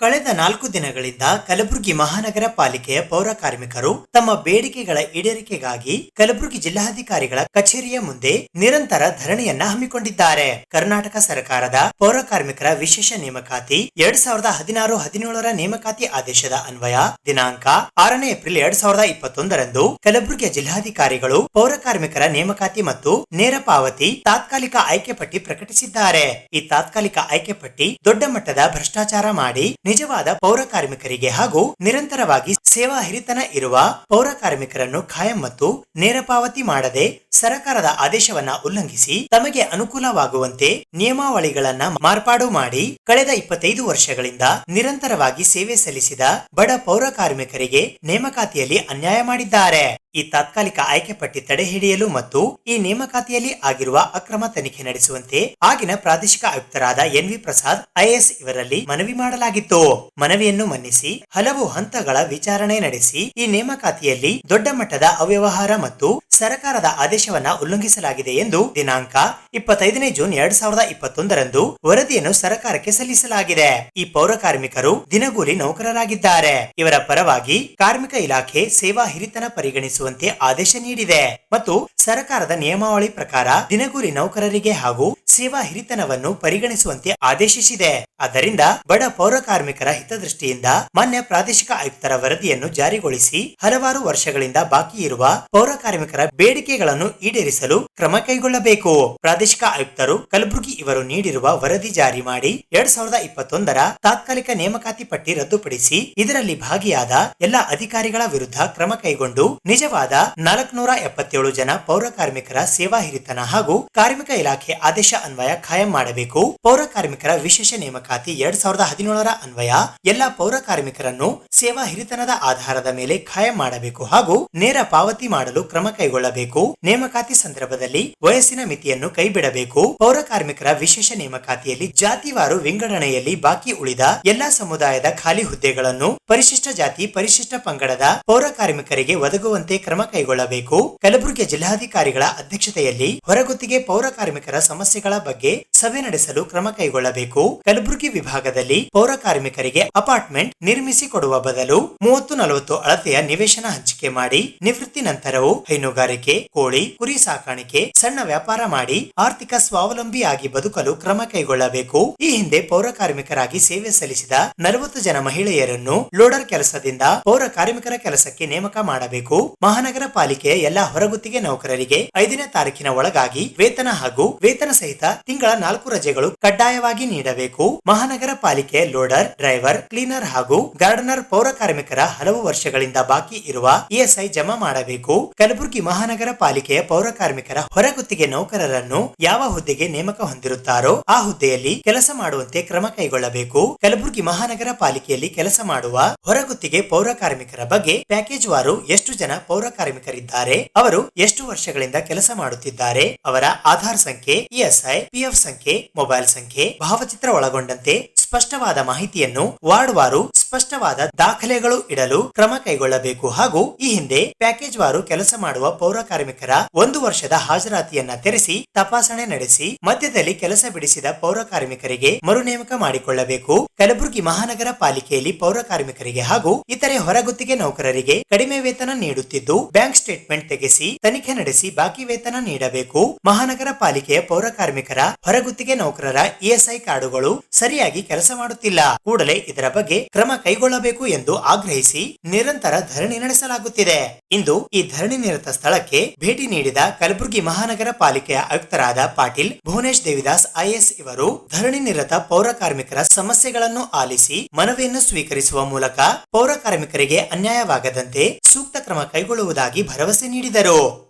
ಕಳೆದ 4 ದಿನಗಳಿಂದ ಕಲಬುರಗಿ ಮಹಾನಗರ ಪಾಲಿಕೆಯ ಪೌರ ಕಾರ್ಮಿಕರು ತಮ್ಮ ಬೇಡಿಕೆಗಳ ಈಡೇರಿಕೆಗಾಗಿ ಕಲಬುರಗಿ ಜಿಲ್ಲಾಧಿಕಾರಿಗಳ ಕಚೇರಿಯ ಮುಂದೆ ನಿರಂತರ ಧರಣಿಯನ್ನ ಹಮ್ಮಿಕೊಂಡಿದ್ದಾರೆ. ಕರ್ನಾಟಕ ಸರ್ಕಾರದ ಪೌರ ಕಾರ್ಮಿಕರ ವಿಶೇಷ ನೇಮಕಾತಿ 2016-17 ನೇಮಕಾತಿ ಆದೇಶದ ಅನ್ವಯ ದಿನಾಂಕ 6 ಏಪ್ರಿಲ್ 2021 ಕಲಬುರಗಿಯ ಜಿಲ್ಲಾಧಿಕಾರಿಗಳು ಪೌರ ಕಾರ್ಮಿಕರ ನೇಮಕಾತಿ ಮತ್ತು ನೇರ ಪಾವತಿ ತಾತ್ಕಾಲಿಕ ಆಯ್ಕೆ ಪಟ್ಟಿ ಪ್ರಕಟಿಸಿದ್ದಾರೆ. ಈ ತಾತ್ಕಾಲಿಕ ಆಯ್ಕೆ ಪಟ್ಟಿ ದೊಡ್ಡ ಮಟ್ಟದ ಭ್ರಷ್ಟಾಚಾರ ಮಾಡಿ ನಿಜವಾದ ಪೌರ ಕಾರ್ಮಿಕರಿಗೆ ಹಾಗೂ ನಿರಂತರವಾಗಿ ಸೇವಾ ಹಿರಿತನ ಇರುವ ಪೌರ ಕಾರ್ಮಿಕರನ್ನು ಖಾಯಂ ಮತ್ತು ನೇರ ಪಾವತಿ ಮಾಡದೆ ಸರ್ಕಾರದ ಆದೇಶವನ್ನ ಉಲ್ಲಂಘಿಸಿ ತಮಗೆ ಅನುಕೂಲವಾಗುವಂತೆ ನಿಯಮಾವಳಿಗಳನ್ನ ಮಾರ್ಪಾಡು ಮಾಡಿ ಕಳೆದ 25 ವರ್ಷಗಳಿಂದ ನಿರಂತರವಾಗಿ ಸೇವೆ ಸಲ್ಲಿಸಿದ ಬಡ ಪೌರ ಕಾರ್ಮಿಕರಿಗೆ ನೇಮಕಾತಿಯಲ್ಲಿ ಅನ್ಯಾಯ ಮಾಡಿದ್ದಾರೆ. ಈ ತಾತ್ಕಾಲಿಕ ಆಯ್ಕೆ ಪಟ್ಟಿ ತಡೆ ಹಿಡಿಯಲು ಮತ್ತು ಈ ನೇಮಕಾತಿಯಲ್ಲಿ ಆಗಿರುವ ಅಕ್ರಮ ತನಿಖೆ ನಡೆಸುವಂತೆ ಆಗಿನ ಪ್ರಾದೇಶಿಕ ಆಯುಕ್ತರಾದ ಎನ್.ವಿ. ಪ್ರಸಾದ್ ಐಎಎಸ್ ಇವರಲ್ಲಿ ಮನವಿ ಮಾಡಲಾಗಿತ್ತು. ಮನವಿಯನ್ನು ಮನ್ನಿಸಿ ಹಲವು ಹಂತಗಳ ವಿಚಾರಣೆ ನಡೆಸಿ ಈ ನೇಮಕಾತಿಯಲ್ಲಿ ದೊಡ್ಡ ಮಟ್ಟದ ಅವ್ಯವಹಾರ ಮತ್ತು ಸರ್ಕಾರದ ಆದೇಶವನ್ನ ಉಲ್ಲಂಘಿಸಲಾಗಿದೆ ಎಂದು ದಿನಾಂಕ 25 ಜೂನ್ 2021 ವರದಿಯನ್ನು ಸರ್ಕಾರಕ್ಕೆ ಸಲ್ಲಿಸಲಾಗಿದೆ. ಈ ಪೌರ ಕಾರ್ಮಿಕರು ದಿನಗೂಲಿ ನೌಕರರಾಗಿದ್ದಾರೆ. ಇವರ ಪರವಾಗಿ ಕಾರ್ಮಿಕ ಇಲಾಖೆ ಸೇವಾ ಹಿರಿತನ ಪರಿಗಣಿಸುವಂತೆ ಆದೇಶ ನೀಡಿದೆ ಮತ್ತು ಸರ್ಕಾರದ ನಿಯಮಾವಳಿ ಪ್ರಕಾರ ದಿನಗೂಲಿ ನೌಕರರಿಗೆ ಹಾಗೂ ಸೇವಾ ಹಿರಿತನವನ್ನು ಪರಿಗಣಿಸುವಂತೆ ಆದೇಶಿಸಿದೆ. ಆದ್ದರಿಂದ ಬಡ ಪೌರ ಕಾರ್ಮಿಕರ ಹಿತದೃಷ್ಟಿಯಿಂದ ಮಾನ್ಯ ಪ್ರಾದೇಶಿಕ ಆಯುಕ್ತರ ವರದಿಯನ್ನು ಜಾರಿಗೊಳಿಸಿ ಹಲವಾರು ವರ್ಷಗಳಿಂದ ಬಾಕಿ ಇರುವ ಪೌರ ಕಾರ್ಮಿಕರ ಬೇಡಿಕೆಗಳನ್ನು ಈಡೇರಿಸಲು ಕ್ರಮ ಕೈಗೊಳ್ಳಬೇಕು. ಪ್ರಾದೇಶಿಕ ಆಯುಕ್ತರು ಕಲಬುರಗಿ ಇವರು ನೀಡಿರುವ ವರದಿ ಜಾರಿ ಮಾಡಿ 2021 ತಾತ್ಕಾಲಿಕ ನೇಮಕಾತಿ ಪಟ್ಟಿ ರದ್ದುಪಡಿಸಿ ಇದರಲ್ಲಿ ಭಾಗಿಯಾದ ಎಲ್ಲ ಅಧಿಕಾರಿಗಳ ವಿರುದ್ಧ ಕ್ರಮ ಕೈಗೊಂಡು ನಿಜವಾದ 477 ಜನ ಪೌರ ಕಾರ್ಮಿಕರ ಸೇವಾ ಹಿರಿತನ ಹಾಗೂ ಕಾರ್ಮಿಕ ಇಲಾಖೆ ಆದೇಶ ಅನ್ವಯ ಖಾಯಂ ಮಾಡಬೇಕು. ಪೌರ ಕಾರ್ಮಿಕರ ವಿಶೇಷ ನೇಮಕಾತಿ 2017 ಅನ್ವಯ ಎಲ್ಲ ಪೌರ ಕಾರ್ಮಿಕರನ್ನು ಸೇವಾ ಹಿರಿತನದ ಆಧಾರದ ಮೇಲೆ ಖಾಯಂ ಮಾಡಬೇಕು ಹಾಗೂ ನೇರ ಪಾವತಿ ಮಾಡಲು ಕ್ರಮ ಕೈಗೊಳ್ಳಬೇಕು. ನೇಮಕಾತಿ ಸಂದರ್ಭದಲ್ಲಿ ವಯಸ್ಸಿನ ಮಿತಿಯನ್ನು ಕೈಬಿಡಬೇಕು. ಪೌರ ಕಾರ್ಮಿಕರ ವಿಶೇಷ ನೇಮಕಾತಿಯಲ್ಲಿ ಜಾತಿವಾರು ವಿಂಗಡಣೆಯಲ್ಲಿ ಬಾಕಿ ಉಳಿದ ಎಲ್ಲಾ ಸಮುದಾಯದ ಖಾಲಿ ಹುದ್ದೆಗಳನ್ನು ಪರಿಶಿಷ್ಟ ಜಾತಿ ಪರಿಶಿಷ್ಟ ಪಂಗಡದ ಪೌರ ಕಾರ್ಮಿಕರಿಗೆ ಒದಗುವಂತೆ ಕ್ರಮ ಕೈಗೊಳ್ಳಬೇಕು. ಕಲಬುರಗಿ ಜಿಲ್ಲಾಧಿಕಾರಿಗಳ ಅಧ್ಯಕ್ಷತೆಯಲ್ಲಿ ಹೊರಗುತ್ತಿಗೆ ಪೌರ ಕಾರ್ಮಿಕರ ಸಮಸ್ಯೆಗಳ ಬಗ್ಗೆ ಸಭೆ ನಡೆಸಲು ಕ್ರಮ ಕೈಗೊಳ್ಳಬೇಕು. ಕಲಬುರಗಿ ವಿಭಾಗದಲ್ಲಿ ಪೌರ ಕಾರ್ಮಿಕರಿಗೆ ಅಪಾರ್ಟ್ಮೆಂಟ್ ನಿರ್ಮಿಸಿ ಕೊಡುವ ಬದಲು 30-40 ಅಳತೆಯ ನಿವೇಶನ ಹಂಚಿಕೆ ಮಾಡಿ ನಿವೃತ್ತಿ ನಂತರವೂ ಹೈನುಗಾರಿಕೆ, ಕೋಳಿ, ಕುರಿ ಸಾಕಾಣಿಕೆ, ಸಣ್ಣ ವ್ಯಾಪಾರ ಮಾಡಿ ಆರ್ಥಿಕ ಸ್ವಾವಲಂಬಿಯಾಗಿ ಬದುಕಲು ಕ್ರಮ ಕೈಗೊಳ್ಳಬೇಕು. ಈ ಹಿಂದೆ ಪೌರ ಕಾರ್ಮಿಕರಾಗಿ ಸೇವೆ ಸಲ್ಲಿಸಿದ 40 ಜನ ಮಹಿಳೆಯರನ್ನು ಲೋಡರ್ ಕೆಲಸದಿಂದ ಪೌರ ಕಾರ್ಮಿಕರ ಕೆಲಸಕ್ಕೆ ನೇಮಕ ಮಾಡಬೇಕು. ಮಹಾನಗರ ಪಾಲಿಕೆಯ ಎಲ್ಲಾ ಹೊರಗುತ್ತಿಗೆ ನೌಕರರಿಗೆ 5ನೇ ತಾರೀಕಿನ ಒಳಗಾಗಿ ವೇತನ ಹಾಗೂ ವೇತನ ಸಹಿತ ತಿಂಗಳ 4 ರಜೆಗಳು ಕಡ್ಡಾಯವಾಗಿ ನೀಡಬೇಕು. ಮಹಾನಗರ ಪಾಲಿಕೆಯ ಲೋಡರ್, ಡ್ರೈವರ್, ಕ್ಲೀನರ್ ಹಾಗೂ ಗಾರ್ಡನರ್ ಪೌರ ಕಾರ್ಮಿಕರ ಹಲವು ವರ್ಷಗಳಿಂದ ಬಾಕಿ ಇರುವ ಇಎಸ್ಐ ಜಮಾ ಮಾಡಬೇಕು. ಕಲಬುರಗಿ ಮಹಾನಗರ ಪಾಲಿಕೆಯ ಪೌರ ಕಾರ್ಮಿಕರ ಹೊರಗುತ್ತಿಗೆ ನೌಕರರನ್ನು ಯಾವ ಹುದ್ದೆಗೆ ನೇಮಕ ಹೊಂದಿರುತ್ತಾರೋ ಆ ಹುದ್ದೆಯಲ್ಲಿ ಕೆಲಸ ಮಾಡುವಂತೆ ಕ್ರಮ ಕೈಗೊಳ್ಳಬೇಕು. ಕಲಬುರಗಿ ಮಹಾನಗರ ಪಾಲಿಕೆಯಲ್ಲಿ ಕೆಲಸ ಮಾಡುವ ಹೊರಗುತ್ತಿಗೆ ಪೌರ ಕಾರ್ಮಿಕರ ಬಗ್ಗೆ ಪ್ಯಾಕೇಜ್ ವಾರು ಎಷ್ಟು ಜನ ಪೌರ ಕಾರ್ಮಿಕರಿದ್ದಾರೆ, ಅವರು ಎಷ್ಟು ವರ್ಷಗಳಿಂದ ಕೆಲಸ ಮಾಡುತ್ತಿದ್ದಾರೆ, ಅವರ ಆಧಾರ್ ಸಂಖ್ಯೆ, ಇಎಸ್ಐ, ಪಿಎಫ್ ಸಂಖ್ಯೆ, ಮೊಬೈಲ್ ಸಂಖ್ಯೆ, ಭಾವಚಿತ್ರ ಒಳಗೊಂಡಂತೆ ಸ್ಪಷ್ಟವಾದ ಮಾಹಿತಿಯನ್ನು ವಾರ್ಡ್ ವಾರು ಸ್ಪಷ್ಟವಾದ ದಾಖಲೆಗಳು ಇಡಲು ಕ್ರಮ ಕೈಗೊಳ್ಳಬೇಕು ಹಾಗೂ ಈ ಹಿಂದೆ ಪ್ಯಾಕೇಜ್ ವಾರು ಕೆಲಸ ಮಾಡುವ ಪೌರ ಕಾರ್ಮಿಕರ 1 ವರ್ಷದ ಹಾಜರಾತಿಯನ್ನ ತೆರೆಸಿ ತಪಾಸಣೆ ನಡೆಸಿ ಮಧ್ಯದಲ್ಲಿ ಕೆಲಸ ಬಿಡಿಸಿದ ಪೌರ ಕಾರ್ಮಿಕರಿಗೆ ಮರು ನೇಮಕ ಮಾಡಿಕೊಳ್ಳಬೇಕು. ಕಲಬುರಗಿ ಮಹಾನಗರ ಪಾಲಿಕೆಯಲ್ಲಿ ಪೌರ ಕಾರ್ಮಿಕರಿಗೆ ಹಾಗೂ ಇತರೆ ಹೊರಗುತ್ತಿಗೆ ನೌಕರರಿಗೆ ಕಡಿಮೆ ವೇತನ ನೀಡುತ್ತಿದ್ದು ಬ್ಯಾಂಕ್ ಸ್ಟೇಟ್ಮೆಂಟ್ ತೆಗೆಸಿ ತನಿಖೆ ನಡೆಸಿ ಬಾಕಿ ವೇತನ ನೀಡಬೇಕು. ಮಹಾನಗರ ಪಾಲಿಕೆಯ ಪೌರ ಕಾರ್ಮಿಕರ ಹೊರಗುತ್ತಿಗೆ ನೌಕರರ ಇಎಸ್ಐ ಕಾರ್ಡುಗಳು ಸರಿಯಾಗಿ ಕೆಲಸ ಮಾಡುತ್ತಿಲ್ಲ. ಕೂಡಲೇ ಇದರ ಬಗ್ಗೆ ಕ್ರಮ ಕೈಗೊಳ್ಳಬೇಕು ಎಂದು ಆಗ್ರಹಿಸಿ ನಿರಂತರ ಧರಣಿ ನಡೆಸಲಾಗುತ್ತಿದೆ. ಇಂದು ಈ ಧರಣಿ ನಿರತ ಸ್ಥಳಕ್ಕೆ ಭೇಟಿ ನೀಡಿದ ಕಲಬುರಗಿ ಮಹಾನಗರ ಪಾಲಿಕೆಯ ಆಯುಕ್ತರಾದ ಪಾಟೀಲ್ ಭುವನೇಶ್ ದೇವಿದಾಸ್ ಐಎಎಸ್ ಇವರು ಧರಣಿ ನಿರತ ಪೌರ ಕಾರ್ಮಿಕರ ಸಮಸ್ಯೆಗಳನ್ನು ಆಲಿಸಿ ಮನವಿಯನ್ನು ಸ್ವೀಕರಿಸುವ ಮೂಲಕ ಪೌರ ಕಾರ್ಮಿಕರಿಗೆ ಅನ್ಯಾಯವಾಗದಂತೆ ಸೂಕ್ತ ಕ್ರಮ ಕೈಗೊಳ್ಳುವುದಾಗಿ ಭರವಸೆ ನೀಡಿದರು.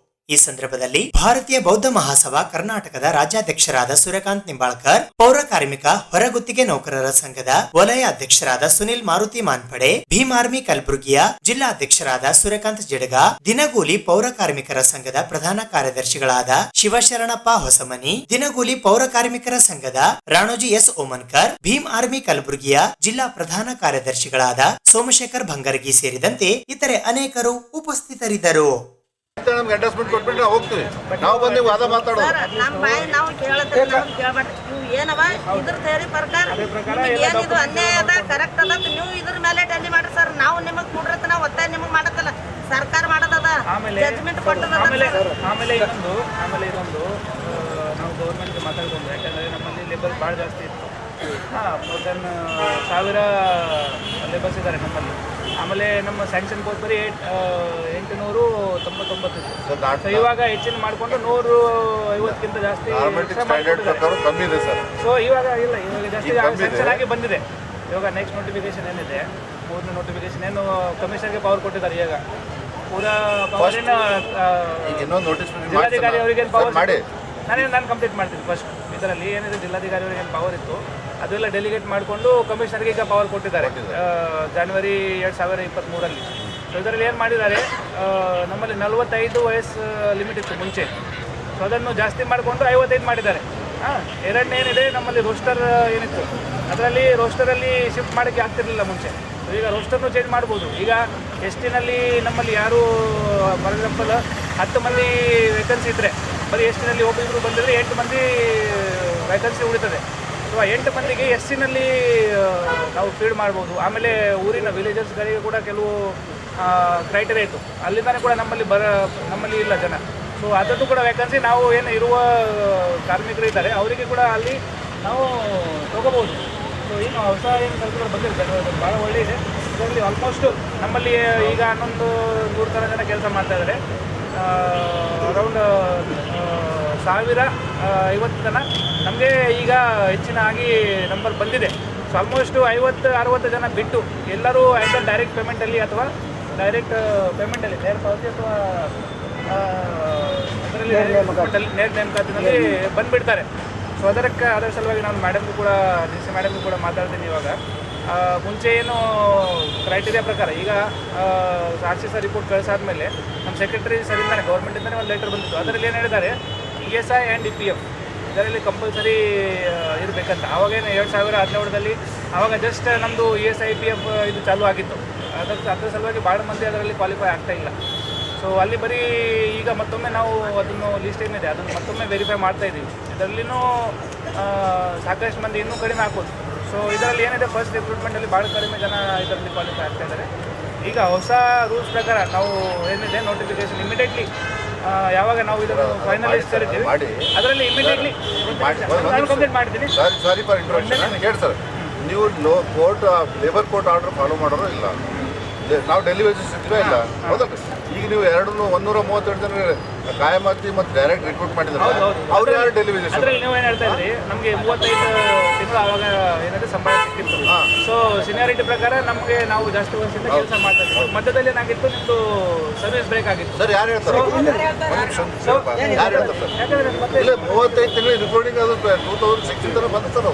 ಈ ಸಂದರ್ಭದಲ್ಲಿ ಭಾರತೀಯ ಬೌದ್ಧ ಮಹಾಸಭಾ ಕರ್ನಾಟಕದ ರಾಜ್ಯಾಧ್ಯಕ್ಷರಾದ ಸೂರ್ಯಕಾಂತ್ ನಿಂಬಾಳ್ಕರ್, ಪೌರ ಕಾರ್ಮಿಕ ಹೊರಗುತ್ತಿಗೆ ನೌಕರರ ಸಂಘದ ವಲಯ ಅಧ್ಯಕ್ಷರಾದ ಸುನಿಲ್ ಮಾರುತಿ ಮಾನ್ಪಡೆ, ಭೀಮ್ ಆರ್ಮಿ ಕಲಬುರಗಿಯ ಜಿಲ್ಲಾ ಅಧ್ಯಕ್ಷರಾದ ಸೂರ್ಯಕಾಂತ್ ಜಡಗ, ದಿನಗೂಲಿ ಪೌರ ಕಾರ್ಮಿಕರ ಸಂಘದ ಪ್ರಧಾನ ಕಾರ್ಯದರ್ಶಿಗಳಾದ ಶಿವಶರಣಪ್ಪ ಹೊಸಮನಿ, ದಿನಗೂಲಿ ಪೌರ ಕಾರ್ಮಿಕರ ಸಂಘದ ರಾಣೋಜಿ ಎಸ್ ಓಮನ್ಕರ್, ಭೀಮ್ ಆರ್ಮಿ ಕಲಬುರಗಿಯ ಜಿಲ್ಲಾ ಪ್ರಧಾನ ಕಾರ್ಯದರ್ಶಿಗಳಾದ ಸೋಮಶೇಖರ್ ಭಂಗರ್ಗಿ ಸೇರಿದಂತೆ ಇತರೆ ಅನೇಕರು ಉಪಸ್ಥಿತರಿದ್ದರು. ನಮ್ಗೆ ಅಡ್ಜಸ್ಟ್ಮೆಂಟ್ ಕೊಟ್ಬಿಟ್ರೆ ನಾವು ಹೋಗ್ತೀವಿ. ನಾವು ಬಂದು ವಾದ ಮಾತಾಡೋದು ನಮ್ಮ ಬಾಯಿ ನಾವು ಕೇಳತ್ತೀವಿ, ನಮ್ಗೆ ಕೇಳ್ಬಾರ್ದು. ನೀವು ಏನವ ಇದ್ರ ತೇರಿ ಪ್ರಕಾರ ಏನಿದು ಅನ್ಯಾಯ ಅದ ಕರೆಕ್ಟ್ ಅದ ನೀವು ಇದ್ರ ಮೇಲೆ ಟೆಲಿ ಮಾಡ್ರಿ ಸರ್. ನಾವು ನಿಮಗೆ ಕೊಡ್ರತ್ತ ನಾವು ಒತ್ತಾಯ ನಿಮಗೆ ಮಾಡತ್ತಲ್ಲ, ಸರ್ಕಾರ ಮಾಡೋದದ ಜಡ್ಜ್ಮೆಂಟ್ ಕೊಟ್ಟದ. ಆಮೇಲೆ ಇದೊಂದು ನಾವು ಗೌರ್ಮೆಂಟ್ಗೆ ಮಾತಾಡ್ಕೊಂಡು, ಯಾಕಂದರೆ ನಮ್ಮಲ್ಲಿ ಲೇಬರ್ ಭಾಳ ಜಾಸ್ತಿ ಇತ್ತು. ಮೋರ್ ದೆನ್ 1000 ಲೇಬರ್ಸ್ ಇದ್ದಾರೆ ನಮ್ಮಲ್ಲಿ. ಆಮೇಲೆ ನಮ್ಮ ಸ್ಯಾಂಕ್ಷನ್ ಕೋರ್ಸ್ ಬರೀ 899 ಇತ್ತು. ಇವಾಗ ಹೆಚ್ಚಿನ ಮಾಡಿಕೊಂಡು 150ಕ್ಕಿಂತ ಜಾಸ್ತಿ. ಕಮ್ಮಿ ಇದೆ ಸರ್. ಸೊ ಇವಾಗ ಇಲ್ಲ, ಇವಾಗ ಜಾಸ್ತಿ ಸ್ಯಾಂಕ್ಷನ್ ಆಗಿ ಬಂದಿದೆ. ಇವಾಗ ನೆಕ್ಸ್ಟ್ ನೋಟಿಫಿಕೇಶನ್ ಏನಿದೆ, 3ನೇ ನೋಟಿಫಿಕೇಶನ್ ಏನು ಕಮಿಷನರ್ಗೆ ಪವರ್ ಕೊಟ್ಟಿದ್ದಾರೆ. ಈಗ ಪೂರಾ ಪವರ್ ಏನು ಜಿಲ್ಲಾಧಿಕಾರಿ ಅವರಿಗೆ ಪವರ್ ಮಾಡಿ ನಾನು ಕಂಪ್ಲೀಟ್ ಮಾಡ್ತೀನಿ. ಫಸ್ಟ್ ಇದರಲ್ಲಿ ಏನಿದೆ ಜಿಲ್ಲಾಧಿಕಾರಿ ಅವರಿಗೆ ಏನು ಪವರ್ ಇತ್ತು ಅದೆಲ್ಲ ಡೆಲಿಗೇಟ್ ಮಾಡಿಕೊಂಡು ಕಮಿಷನರ್ಗೆ ಈಗ ಪವರ್ ಕೊಟ್ಟಿದ್ದಾರೆ ಜನವರಿ 2023. ಸೊ ಇದರಲ್ಲಿ ಏನು ಮಾಡಿದ್ದಾರೆ, ನಮ್ಮಲ್ಲಿ 45 ವಯಸ್ಸು ಲಿಮಿಟ್ ಇತ್ತು ಮುಂಚೆ. ಸೊ ಅದನ್ನು ಜಾಸ್ತಿ ಮಾಡಿಕೊಂಡು 55 ಮಾಡಿದ್ದಾರೆ. ಎರಡನೇ ಏನಿದೆ, ನಮ್ಮಲ್ಲಿ ರೋಸ್ಟರ್ ಏನಿತ್ತು ಅದರಲ್ಲಿ ರೋಸ್ಟರಲ್ಲಿ ಶಿಫ್ಟ್ ಮಾಡೋಕ್ಕೆ ಆಗ್ತಿರಲಿಲ್ಲ ಮುಂಚೆ. ಸೊ ಈಗ ರೋಸ್ಟರ್ನು ಚೇಂಜ್ ಮಾಡ್ಬೋದು. ಈಗ ಎಸ್ಟಿನಲ್ಲಿ ನಮ್ಮಲ್ಲಿ ಯಾರು ಫಾರ್ ಎಕ್ಸಾಂಪಲ್ 10 ಮಂದಿ ವೇಕೆನ್ಸಿ ಇದ್ದರೆ ಬರೀ ಎಸ್ಟಿನಲ್ಲಿ ಒಬ್ಬರು ಬಂದಿದ್ರೆ 8 ಮಂದಿ ವೇಕೆನ್ಸಿ ಉಳಿತದೆ. ಸೊ 8 ಮಂದಿಗೆ ಎಸ್ಸಿನಲ್ಲಿ ನಾವು ಫೀಡ್ ಮಾಡ್ಬೋದು. ಆಮೇಲೆ ಊರಿನ ವಿಲೇಜಸ್ಗಳಿಗೆ ಕೂಡ ಕೆಲವು ಕ್ರೈಟೇರಿಯಾ ಇತ್ತು, ಅಲ್ಲಿಂದನೇ ಕೂಡ ನಮ್ಮಲ್ಲಿ ಇಲ್ಲ ಜನ. ಸೊ ಅದನ್ನು ಕೂಡ ವೇಕೆನ್ಸಿ ನಾವು ಏನು ಇರುವ ಕಾರ್ಮಿಕರು ಇದ್ದಾರೆ ಅವರಿಗೆ ಕೂಡ ಅಲ್ಲಿ ನಾವು ತೊಗೋಬೋದು. ಸೊ ಏನು ಹೊಸ ಏನು ಕೆಲಸಗಳು ಬಂದಿರುತ್ತೆ ಅದು ಭಾಳ ಒಳ್ಳೆಯದೆ. ಇದರಲ್ಲಿ ಆಲ್ಮೋಸ್ಟ್ ನಮ್ಮಲ್ಲಿ ಈಗ 1100 ಜನ ಕೆಲಸ ಮಾಡ್ತಾಯಿದ್ದಾರೆ. ಅರೌಂಡ್ 1050 ಜನ ನಮಗೆ ಈಗ ಹೆಚ್ಚಿನಾಗಿ ನಂಬರ್ ಬಂದಿದೆ. ಸೊ ಆಲ್ಮೋಸ್ಟ್ 50-60 ಜನ ಬಿಟ್ಟು ಎಲ್ಲರೂ ಐದರ್ ಡೈರೆಕ್ಟ್ ಪೇಮೆಂಟಲ್ಲಿ ಅಥವಾ ಡೈರೆಕ್ಟ್ ಪೇಮೆಂಟಲ್ಲಿ ನೇರ ಪಾವತಿ ಅಥವಾ ಅದರಲ್ಲಿ ನೇರ ನೇಮಕಾತಿನಲ್ಲಿ ಬಂದುಬಿಡ್ತಾರೆ. ಸೊ ಅದರ ಸಲುವಾಗಿ ನಾನು ಮೇಡಮ್ಗೂ ಕೂಡ DC ಮೇಡಮ್ಗೂ ಕೂಡ ಮಾತಾಡ್ತೀನಿ. ಇವಾಗ ಮುಂಚೆ ಏನು ಕ್ರೈಟೀರಿಯಾ ಪ್ರಕಾರ ಈಗ RCS ರಿಪೋರ್ಟ್ ಕಳಿಸಾದ್ಮೇಲೆ ನಮ್ಮ ಸೆಕ್ರೆಟರಿ ಸರಿಂದಾನೆ ಗೌರ್ಮೆಂಟಿಂದಲೇ ಒಂದು ಲೆಟರ್ ಬಂದಿತ್ತು. ಅದರಲ್ಲಿ ಏನು ಹೇಳಿದ್ದಾರೆ, ESI ಆ್ಯಂಡ್ EPF ಇದರಲ್ಲಿ ಕಂಪಲ್ಸರಿ ಇರಬೇಕಂತ. ಆವಾಗೇನು 2017 ಆವಾಗ ಜಸ್ಟ್ ನಮ್ಮದು ESI EPF ಇದು ಚಾಲೂ ಆಗಿತ್ತು. ಅದರ ಸಲುವಾಗಿ ಭಾಳ ಮಂದಿ ಅದರಲ್ಲಿ ಕ್ವಾಲಿಫೈ ಆಗ್ತಾ ಇಲ್ಲ. ಸೊ ಅಲ್ಲಿ ಬರೀ ಈಗ ಮತ್ತೊಮ್ಮೆ ನಾವು ಅದನ್ನು ಲಿಸ್ಟ್ ಏನಿದೆ ಅದನ್ನು ಮತ್ತೊಮ್ಮೆ ವೆರಿಫೈ ಮಾಡ್ತಾ ಇದ್ದೀವಿ. ಇದರಲ್ಲಿನೂ ಸಾಕಷ್ಟು ಮಂದಿ ಇನ್ನೂ ಕಡಿಮೆ ಹಾಕೋದು. ಸೊ ಇದರಲ್ಲಿ ಏನಿದೆ, ಫಸ್ಟ್ ರಿಕ್ರೂಟ್ಮೆಂಟಲ್ಲಿ ಭಾಳ ಕಡಿಮೆ ಜನ ಇದರಲ್ಲಿ ಕ್ವಾಲಿಫೈ ಆಗ್ತಾ ಇದ್ದಾರೆ. ಈಗ ಹೊಸ ರೂಲ್ಸ್ ಪ್ರಕಾರ ನಾವು ಏನಿದೆ ನೋಟಿಫಿಕೇಶನ್ ಇಮಿಡಿಯೇಟ್ಲಿ ಯಾವಾಗ ನಾವು ಇದನ್ನು ಫೈನಲಿಸ್ಟ್ ಕರಿತೀವಿ ಅದರಲ್ಲಿ ಇಮಿಡಿಯೇಟ್ಲಿ ನಾನು ಕಂಪ್ಲೀಟ್ ಮಾಡ್ತೀನಿ. Sorry for introduction. ಹೇಳಿ ಸರ್, ನೀವು ಲೇಬರ್ ಕೋರ್ಟ್ ಆರ್ಡರ್ ಫಾಲೋ ಮಾಡೋರು ಇಲ್ಲ, ನಾವು ಡೆಲ್ಲಿ ವೇಜಸ್ ಇರ್ತೀವ ಇಲ್ಲ, ಹೌದಲ್ರಿ? ಈಗ ನೀವು 132 ಜನ ಕಾಯಮಾತಿ ಮತ್ತು ಡೈರೆಕ್ಟ್ ರಿಕ್ರೂಟ್ ಮಾಡಿದ್ರೆ ಅವ್ರು ಯಾರು ಡೆಲ್ಲಿ ವೇಜಸ್? ಅದರಲ್ಲಿ ನೀವು ಏನು ಹೇಳ್ತಾ ಇದ್ರಿ, ನಮಗೆ 35 ತಿಂಗಳು ಆವಾಗ ಏನಾದ್ರೆ ಸಂಬಳ ಸಿಕ್ಕಿತ್ತು. ಸೊ ಸೀನಿಯಾರಿಟಿ ಪ್ರಕಾರ ನಮಗೆ ನಾವು ಜಾಸ್ತಿ ವರ್ಷದಿಂದ ಕೆಲಸ ಮಾಡ್ತಾ ಇದ್ದೀವಿ. ಮಧ್ಯದಲ್ಲಿ ಏನಾಗಿತ್ತು, ನಿಮ್ಮದು ಸರ್ವಿಸ್ ಬ್ರೇಕ್ ಆಗಿತ್ತು. ಸರ್ ಯಾರು ಹೇಳ್ತಾರೆ? ಯಾರು ಹೇಳ್ತಾರೆ ಸರ್? ಇಲ್ಲ 35 ತಿಂಗಳು ಇನ್ಕ್ಲೂಡಿಂಗ್ ಅದು 2016 ತನಕ ಬಂದು ಸರ್.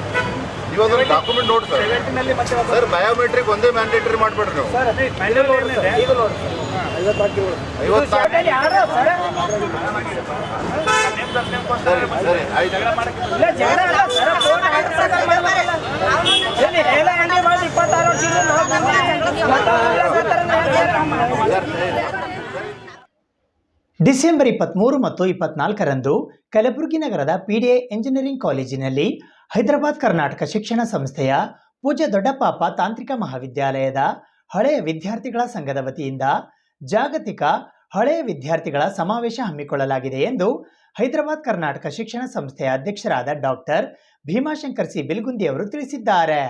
ಇವಾಗ ಡಾಕ್ಯುಮೆಂಟ್ ನೋಡಿ ಸರ್. ಸರ್ ಬಯೋಮೆಟ್ರಿಕ್ ಒಂದೇ ಮ್ಯಾಂಡೇಟರಿ ಮಾಡಿಬಿಡ್ರಿ ನೀವು. ಸರಿ ಆಯ್ತು. ಡಿಸೆಂಬರ್ 23 ಮತ್ತು 24ರಂದು ಕಲಬುರಗಿ ನಗರದ PDI ಎಂಜಿನಿಯರಿಂಗ್ ಕಾಲೇಜಿನಲ್ಲಿ ಹೈದರಾಬಾದ್ ಕರ್ನಾಟಕ ಶಿಕ್ಷಣ ಸಂಸ್ಥೆಯ ಪೂಜ್ಯ ದೊಡ್ಡಪಾಪ ತಾಂತ್ರಿಕ ಮಹಾವಿದ್ಯಾಲಯದ ಹಳೆಯ ವಿದ್ಯಾರ್ಥಿಗಳ ಸಂಘದ ವತಿಯಿಂದ ಜಾಗತಿಕ ಹಳೆಯ ವಿದ್ಯಾರ್ಥಿಗಳ ಸಮಾವೇಶ ಹಮ್ಮಿಕೊಳ್ಳಲಾಗಿದೆ ಎಂದು ಹೈದರಾಬಾದ್ ಕರ್ನಾಟಕ ಶಿಕ್ಷಣ ಸಂಸ್ಥೆಯ ಅಧ್ಯಕ್ಷರಾದ ಡಾಕ್ಟರ್ ಭೀಮಾಶಂಕರ್ ಸಿ ಬಿಲ್ಗುಂದಿ ಅವರು ತಿಳಿಸಿದ್ದಾರೆ.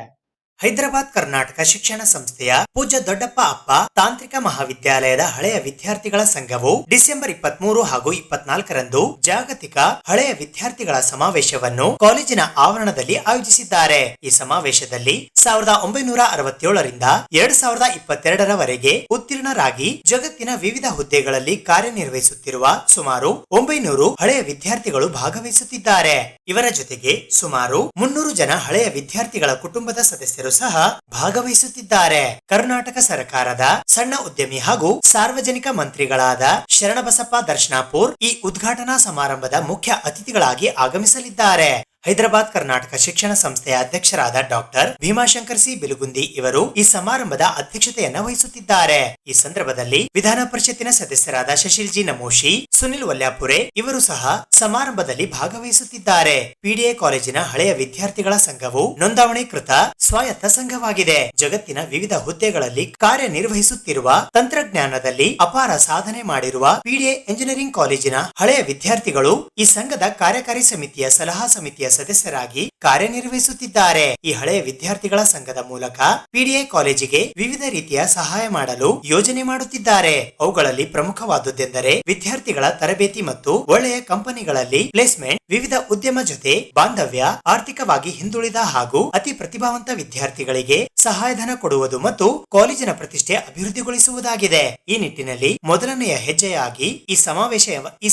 ಹೈದರಾಬಾದ್ ಕರ್ನಾಟಕ ಶಿಕ್ಷಣ ಸಂಸ್ಥೆಯ ಪೂಜ್ಯ ದೊಡ್ಡಪ್ಪ ಅಪ್ಪ ತಾಂತ್ರಿಕ ಮಹಾವಿದ್ಯಾಲಯದ ಹಳೆಯ ವಿದ್ಯಾರ್ಥಿಗಳ ಸಂಘವು ಡಿಸೆಂಬರ್ 23 ಹಾಗೂ 24ರಂದು ಜಾಗತಿಕ ಹಳೆಯ ವಿದ್ಯಾರ್ಥಿಗಳ ಸಮಾವೇಶವನ್ನು ಕಾಲೇಜಿನ ಆವರಣದಲ್ಲಿ ಆಯೋಜಿಸಿದ್ದಾರೆ. ಈ ಸಮಾವೇಶದಲ್ಲಿ 1967ರಿಂದ 2022ರವರೆಗೆ ಉತ್ತೀರ್ಣರಾಗಿ ಜಗತ್ತಿನ ವಿವಿಧ ಹುದ್ದೆಗಳಲ್ಲಿ ಕಾರ್ಯನಿರ್ವಹಿಸುತ್ತಿರುವ ಸುಮಾರು 900 ಹಳೆಯ ವಿದ್ಯಾರ್ಥಿಗಳು ಭಾಗವಹಿಸುತ್ತಿದ್ದಾರೆ. ಇವರ ಜೊತೆಗೆ ಸುಮಾರು 300 ಜನ ಹಳೆಯ ವಿದ್ಯಾರ್ಥಿಗಳ ಕುಟುಂಬದ ಸದಸ್ಯರು ಸಹ ಭಾಗವಹಿಸುತ್ತಿದ್ದಾರೆ. ಕರ್ನಾಟಕ ಸರ್ಕಾರದ ಸಣ್ಣ ಉದ್ಯಮಿ ಹಾಗೂ ಸಾರ್ವಜನಿಕ ಮಂತ್ರಿಗಳಾದ ಶರಣಬಸಪ್ಪ ದರ್ಶನಾಪುರ್ ಈ ಉದ್ಘಾಟನಾ ಸಮಾರಂಭದ ಮುಖ್ಯ ಅತಿಥಿಗಳಾಗಿ ಆಗಮಿಸಲಿದ್ದಾರೆ. ಹೈದರಾಬಾದ್ ಕರ್ನಾಟಕ ಶಿಕ್ಷಣ ಸಂಸ್ಥೆಯ ಅಧ್ಯಕ್ಷರಾದ ಡಾಕ್ಟರ್ ಭೀಮಾಶಂಕರ್ ಸಿ ಬಿಲುಗುಂದಿ ಇವರು ಈ ಸಮಾರಂಭದ ಅಧ್ಯಕ್ಷತೆಯನ್ನ ವಹಿಸುತ್ತಿದ್ದಾರೆ. ಈ ಸಂದರ್ಭದಲ್ಲಿ ವಿಧಾನ ಪರಿಷತ್ತಿನ ಸದಸ್ಯರಾದ ಶಶಿಲ್ ಜಿ ನಮೋಶಿ, ಸುನಿಲ್ ವಲ್ಯಾಪುರೆ ಇವರು ಸಹ ಸಮಾರಂಭದಲ್ಲಿ ಭಾಗವಹಿಸುತ್ತಿದ್ದಾರೆ. PDI ಕಾಲೇಜಿನ ಹಳೆಯ ವಿದ್ಯಾರ್ಥಿಗಳ ಸಂಘವು ನೋಂದಾವಣೀಕೃತ ಸ್ವಾಯತ್ತ ಸಂಘವಾಗಿದೆ. ಜಗತ್ತಿನ ವಿವಿಧ ಹುದ್ದೆಗಳಲ್ಲಿ ಕಾರ್ಯನಿರ್ವಹಿಸುತ್ತಿರುವ ತಂತ್ರಜ್ಞಾನದಲ್ಲಿ ಅಪಾರ ಸಾಧನೆ ಮಾಡಿರುವ PDI ಎಂಜಿನಿಯರಿಂಗ್ ಕಾಲೇಜಿನ ಹಳೆಯ ವಿದ್ಯಾರ್ಥಿಗಳು ಈ ಸಂಘದ ಕಾರ್ಯಕಾರಿ ಸಮಿತಿಯ ಸಲಹಾ ಸಮಿತಿಯ ಸದಸ್ಯರಾಗಿ ಕಾರ್ಯನಿರ್ವಹಿಸುತ್ತಿದ್ದಾರೆ. ಈ ಹಳೆಯ ವಿದ್ಯಾರ್ಥಿಗಳ ಸಂಘದ ಮೂಲಕ ಪಿಡಿಐ ಕಾಲೇಜಿಗೆ ವಿವಿಧ ರೀತಿಯ ಸಹಾಯ ಮಾಡಲು ಯೋಜನೆ ಮಾಡುತ್ತಿದ್ದಾರೆ. ಅವುಗಳಲ್ಲಿ ಪ್ರಮುಖವಾದುದೆಂದರೆ ವಿದ್ಯಾರ್ಥಿಗಳ ತರಬೇತಿ ಮತ್ತು ಒಳ್ಳೆಯ ಕಂಪನಿಗಳಲ್ಲಿ ಪ್ಲೇಸ್ಮೆಂಟ್, ವಿವಿಧ ಉದ್ಯಮ ಜೊತೆ ಬಾಂಧವ್ಯ, ಆರ್ಥಿಕವಾಗಿ ಹಿಂದುಳಿದ ಹಾಗೂ ಅತಿ ಪ್ರತಿಭಾವಂತ ವಿದ್ಯಾರ್ಥಿಗಳಿಗೆ ಸಹಾಯಧನ ಕೊಡುವುದು ಮತ್ತು ಕಾಲೇಜಿನ ಪ್ರತಿಷ್ಠೆ ಅಭಿವೃದ್ಧಿಗೊಳಿಸುವುದಾಗಿದೆ. ಈ ನಿಟ್ಟಿನಲ್ಲಿ ಮೊದಲನೆಯ ಹೆಜ್ಜೆಯಾಗಿ ಈ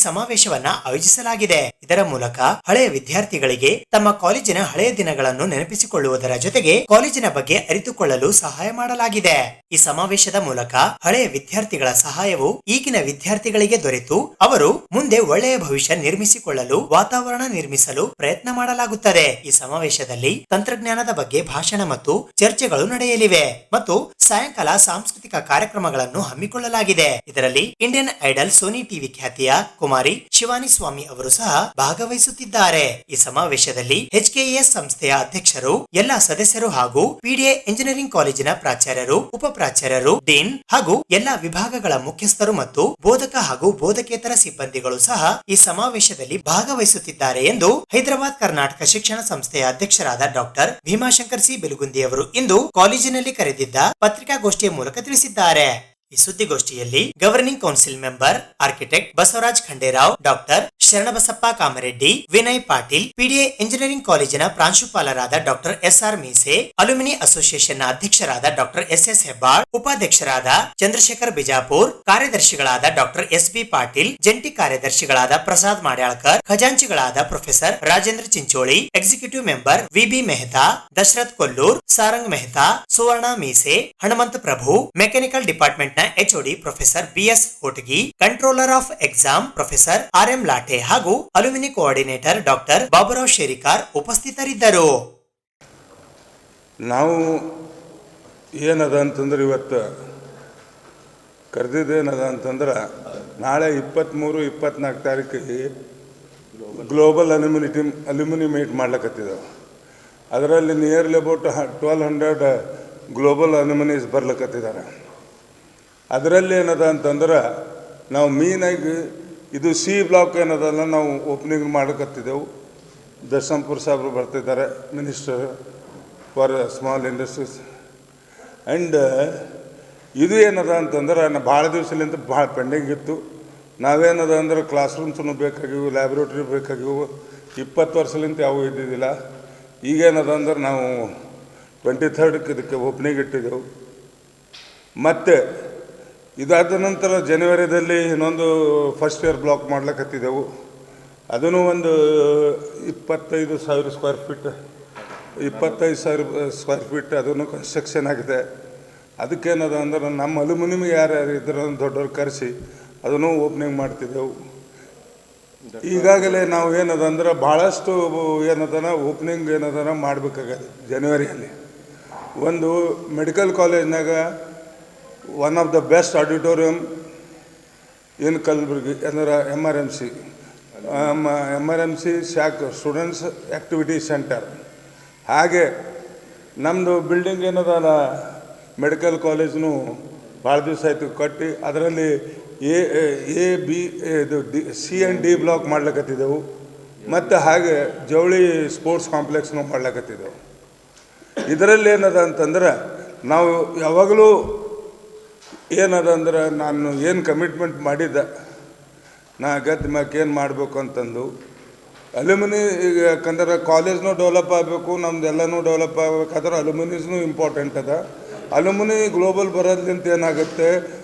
ಸಮಾವೇಶವನ್ನ ಆಯೋಜಿಸಲಾಗಿದೆ. ಇದರ ಮೂಲಕ ಹಳೆಯ ವಿದ್ಯಾರ್ಥಿಗಳಿಗೆ ತಮ್ಮ ಕಾಲೇಜಿನ ಹಳೆಯ ದಿನಗಳನ್ನು ನೆನಪಿಸಿಕೊಳ್ಳುವುದರ ಜೊತೆಗೆ ಕಾಲೇಜಿನ ಬಗ್ಗೆ ಅರಿತುಕೊಳ್ಳಲು ಸಹಾಯ ಮಾಡಲಾಗಿದೆ. ಈ ಸಮಾವೇಶದ ಮೂಲಕ ಹಳೆಯ ವಿದ್ಯಾರ್ಥಿಗಳ ಸಹಾಯವು ಈಗಿನ ವಿದ್ಯಾರ್ಥಿಗಳಿಗೆ ದೊರೆತು ಅವರು ಮುಂದೆ ಒಳ್ಳೆಯ ಭವಿಷ್ಯ ನಿರ್ಮಿಸಿಕೊಳ್ಳಲು ವಾತಾವರಣ ನಿರ್ಮಿಸಲು ಪ್ರಯತ್ನ ಮಾಡಲಾಗುತ್ತದೆ. ಈ ಸಮಾವೇಶದಲ್ಲಿ ತಂತ್ರಜ್ಞಾನದ ಬಗ್ಗೆ ಭಾಷಣ ಮತ್ತು ಚರ್ಚೆಗಳು ನಡೆಯಲಿವೆ ಮತ್ತು ಸಾಯಂಕಾಲ ಸಾಂಸ್ಕೃತಿಕ ಕಾರ್ಯಕ್ರಮಗಳನ್ನು ಹಮ್ಮಿಕೊಳ್ಳಲಾಗಿದೆ. ಇದರಲ್ಲಿ ಇಂಡಿಯನ್ ಐಡಲ್ ಸೋನಿ ಟಿವಿ ಖ್ಯಾತಿಯ ಕುಮಾರಿ ಶಿವಾನಿ ಸ್ವಾಮಿ ಅವರು ಸಹ ಭಾಗವಹಿಸುತ್ತಿದ್ದಾರೆ. ಈ ಸಮಾವೇಶದಲ್ಲಿ HKES ಸಂಸ್ಥೆಯ ಅಧ್ಯಕ್ಷರು, ಎಲ್ಲಾ ಸದಸ್ಯರು ಹಾಗೂ ಪಿಡಿಐ ಇಂಜಿನಿಯರಿಂಗ್ ಕಾಲೇಜಿನ ಪ್ರಾಚಾರ್ಯರು, ಉಪ ಪ್ರಾಚಾರ್ಯರು, ಡೀನ್ ಹಾಗೂ ಎಲ್ಲಾ ವಿಭಾಗಗಳ ಮುಖ್ಯಸ್ಥರು ಮತ್ತು ಬೋಧಕ ಹಾಗೂ ಬೋಧಕೇತರ ಸಿಬ್ಬಂದಿಗಳು ಸಹ ಈ ಸಮಾವೇಶದಲ್ಲಿ ಭಾಗವಹಿಸುತ್ತಿದ್ದಾರೆ ಎಂದು ಹೈದರಾಬಾದ್ ಕರ್ನಾಟಕ ಶಿಕ್ಷಣ ಸಂಸ್ಥೆಯ ಅಧ್ಯಕ್ಷರಾದ ಡಾಕ್ಟರ್ ಭೀಮಾಶಂಕರ್ ಸಿ ಬೆಲಗುಂದಿ ಅವರು ಇಂದು ಕಾಲೇಜಿನಲ್ಲಿ ಕರೆದಿದ್ದ ಪತ್ರಿಕಾಗೋಷ್ಠಿಯ ಮೂಲಕ ತಿಳಿಸಿದ್ದಾರೆ. ಈ ಸುದ್ದಿಗೋಷ್ಠಿಯಲ್ಲಿ governing council member architect Basavaraj Khanderao, doctor Sharanabasappa Kamareddy, Vinay Patil, PDI engineering ಕಾಲೇಜಿನ ಪ್ರಾಂಶುಪಾಲರಾದ doctor SR Mise, alumni association ನ ಅಧ್ಯಕ್ಷರಾದ ಡಾಕ್ಟರ್ SS ಹೆಬ್ಬಾಳ್, ಉಪಾಧ್ಯಕ್ಷರಾದ ಚಂದ್ರಶೇಖರ್ ಬಿಜಾಪುರ್, ಕಾರ್ಯದರ್ಶಿಗಳಾದ ಡಾಕ್ಟರ್ SB ಪಾಟೀಲ್, ಜಂಟಿ ಕಾರ್ಯದರ್ಶಿಗಳಾದ ಪ್ರಸಾದ್ ಮಾಡ್ಯಾಳ್ಕರ್, ಖಜಾಂಚಿಗಳಾದ professor Rajendra Chincholi, executive member VB Mehta, Dasharath Kollur, Sarang Mehta, Suvarna Mise, Hanumanth Prabhu, mechanical department ನ HOD professor BS Hotagi, controller of exam professor RM Late ಹಾಗೂ alumni coordinator doctor Baburao Sherikar ಉಪಸ್ಥಿತರಿದ್ದರು. ನಾವು ಏನದ ಅಂತಂದ್ರೆ ಇವತ್ತು ಕರೆದಿದ್ದೇನದ ಅಂತಂದ್ರೆ ನಾಳೆ 23-24 ತಾರೀಕಿಗೆ ಗ್ಲೋಬಲ್ ಅಲ್ಯುಮಿನಿ ಮೀಟ್ ಮಾಡ್ಲಿಕ್ಕತ್ತಿದ್ದೇವೆ. ಅದರಲ್ಲಿ ನಿಯರ್ಲಿ ಅಬೌಟ್ 1200 ಗ್ಲೋಬಲ್ ಅಲ್ಯುಮಿನೀಸ್ ಬರ್ಲಿಕ್ಕತ್ತಿದ್ದಾರೆ. ಅದರಲ್ಲಿ ಏನದ ಅಂತಂದ್ರೆ ನಾವು ಮೀನಾಗಿ ಇದು C ಬ್ಲಾಕ್ ಏನದಲ್ಲ ನಾವು ಓಪನಿಂಗ್ ಮಾಡಕತ್ತಿದ್ದೆವು. ದರ್ಶನ್ಪುರ್ ಸಾಹೇಬರು ಬರ್ತಿದ್ದಾರೆ, minister for small industries. And ಇದು ಏನದ ಅಂತಂದ್ರೆ ಭಾಳ ದಿವಸಲಿಂದ ಭಾಳ ಪೆಂಡಿಂಗ್ ಇತ್ತು. ನಾವೇನದ ಅಂದ್ರೆ ಕ್ಲಾಸ್ ರೂಮ್ಸೂ ಬೇಕಾಗಿವು, ಲ್ಯಾಬ್ರೇಟ್ರಿ ಬೇಕಾಗಿವು. 20 ವರ್ಷಲಿಂದ ಯಾವೂ ಇದ್ದಿದ್ದಿಲ್ಲ. ಈಗೇನದ ಅಂದ್ರೆ ನಾವು 23ಕ್ಕೆ ಇದಕ್ಕೆ ಓಪನಿಂಗ್ ಇಟ್ಟಿದ್ದೆವು. ಮತ್ತು ಇದಾದ ನಂತರ ಜನವರಿದಲ್ಲಿ ಇನ್ನೊಂದು ಫಸ್ಟ್ ಇಯರ್ ಬ್ಲಾಕ್ ಮಾಡ್ಲಿಕ್ಕತ್ತಿದ್ದೆವು. ಅದೂ ಒಂದು 25,000 ಸ್ಕ್ವೇರ್ ಫೀಟ್ 25,000 ಸ್ಕ್ವೇರ್ ಫೀಟ್ ಅದನ್ನು ಕನ್ಸ್ಟ್ರಕ್ಷನ್ ಆಗಿದೆ. ಅದಕ್ಕೇನದ ಅಂದ್ರೆ ನಮ್ಮ ಅಲ್ಯುಮಿನಿಯಮ್ ಯಾರ್ಯಾರು ಇದ್ರ ದೊಡ್ಡವ್ರು ಕರೆಸಿ ಅದನ್ನು ಓಪನಿಂಗ್ ಮಾಡ್ತಿದ್ದೆವು. ಈಗಾಗಲೇ ನಾವು ಏನದ ಅಂದ್ರೆ ಭಾಳಷ್ಟು ಏನದನ ಓಪನಿಂಗ್ ಏನದನ ಮಾಡಬೇಕಾಗದೆ. ಜನವರಿಯಲ್ಲಿ ಒಂದು ಮೆಡಿಕಲ್ ಕಾಲೇಜ್ನಾಗ one of the best auditorium in Kalaburgi ಅಂದ್ರೆ MRMC ಶಾಕ್ ಸ್ಟೂಡೆಂಟ್ಸ್ ಆ್ಯಕ್ಟಿವಿಟಿ ಸೆಂಟರ್. ಹಾಗೆ ನಮ್ಮದು ಬಿಲ್ಡಿಂಗ್ ಏನದಲ್ಲ ಮೆಡಿಕಲ್ ಕಾಲೇಜ್ನು ಭಾಳ ದಿವಸ ಆಯಿತು ಕಟ್ಟಿ. ಅದರಲ್ಲಿ C and D ಬ್ಲಾಕ್ ಮಾಡ್ಲಿಕ್ಕತ್ತಿದ್ದೆವು. ಮತ್ತು ಹಾಗೆ ಜವಳಿ ಸ್ಪೋರ್ಟ್ಸ್ ಕಾಂಪ್ಲೆಕ್ಸ್ನು ಮಾಡ್ಲಿಕ್ಕತ್ತಿದ್ದೆವು. ಇದರಲ್ಲಿ ಏನದ ಅಂತಂದ್ರೆ ನಾವು ಯಾವಾಗಲೂ ಏನದ ಅಂದ್ರೆ ನಾನು ಏನು ಕಮಿಟ್ಮೆಂಟ್ ಮಾಡಿದ್ದೆ ನಾ ಗದ್ದು ಮ್ಯಾಕೆ ಏನು ಮಾಡಬೇಕು ಅಂತಂದು ಅಲ್ಯುಮಿನಿ. ಈಗ ಯಾಕಂದ್ರೆ ಕಾಲೇಜ್ನೂ ಡೆವಲಪ್ ಆಗಬೇಕು, ನಮ್ದೆಲ್ಲನೂ ಡೆವಲಪ್ ಆಗಬೇಕಾದ್ರೆ ಅಲ್ಯುಮಿನಿಸ್ನೂ ಇಂಪಾರ್ಟೆಂಟ್ ಅದ. ಅಲ್ಯುಮಿನಿ ಗ್ಲೋಬಲ್ ಬರೋದ್ರಿಂದ ಏನಾಗುತ್ತೆ,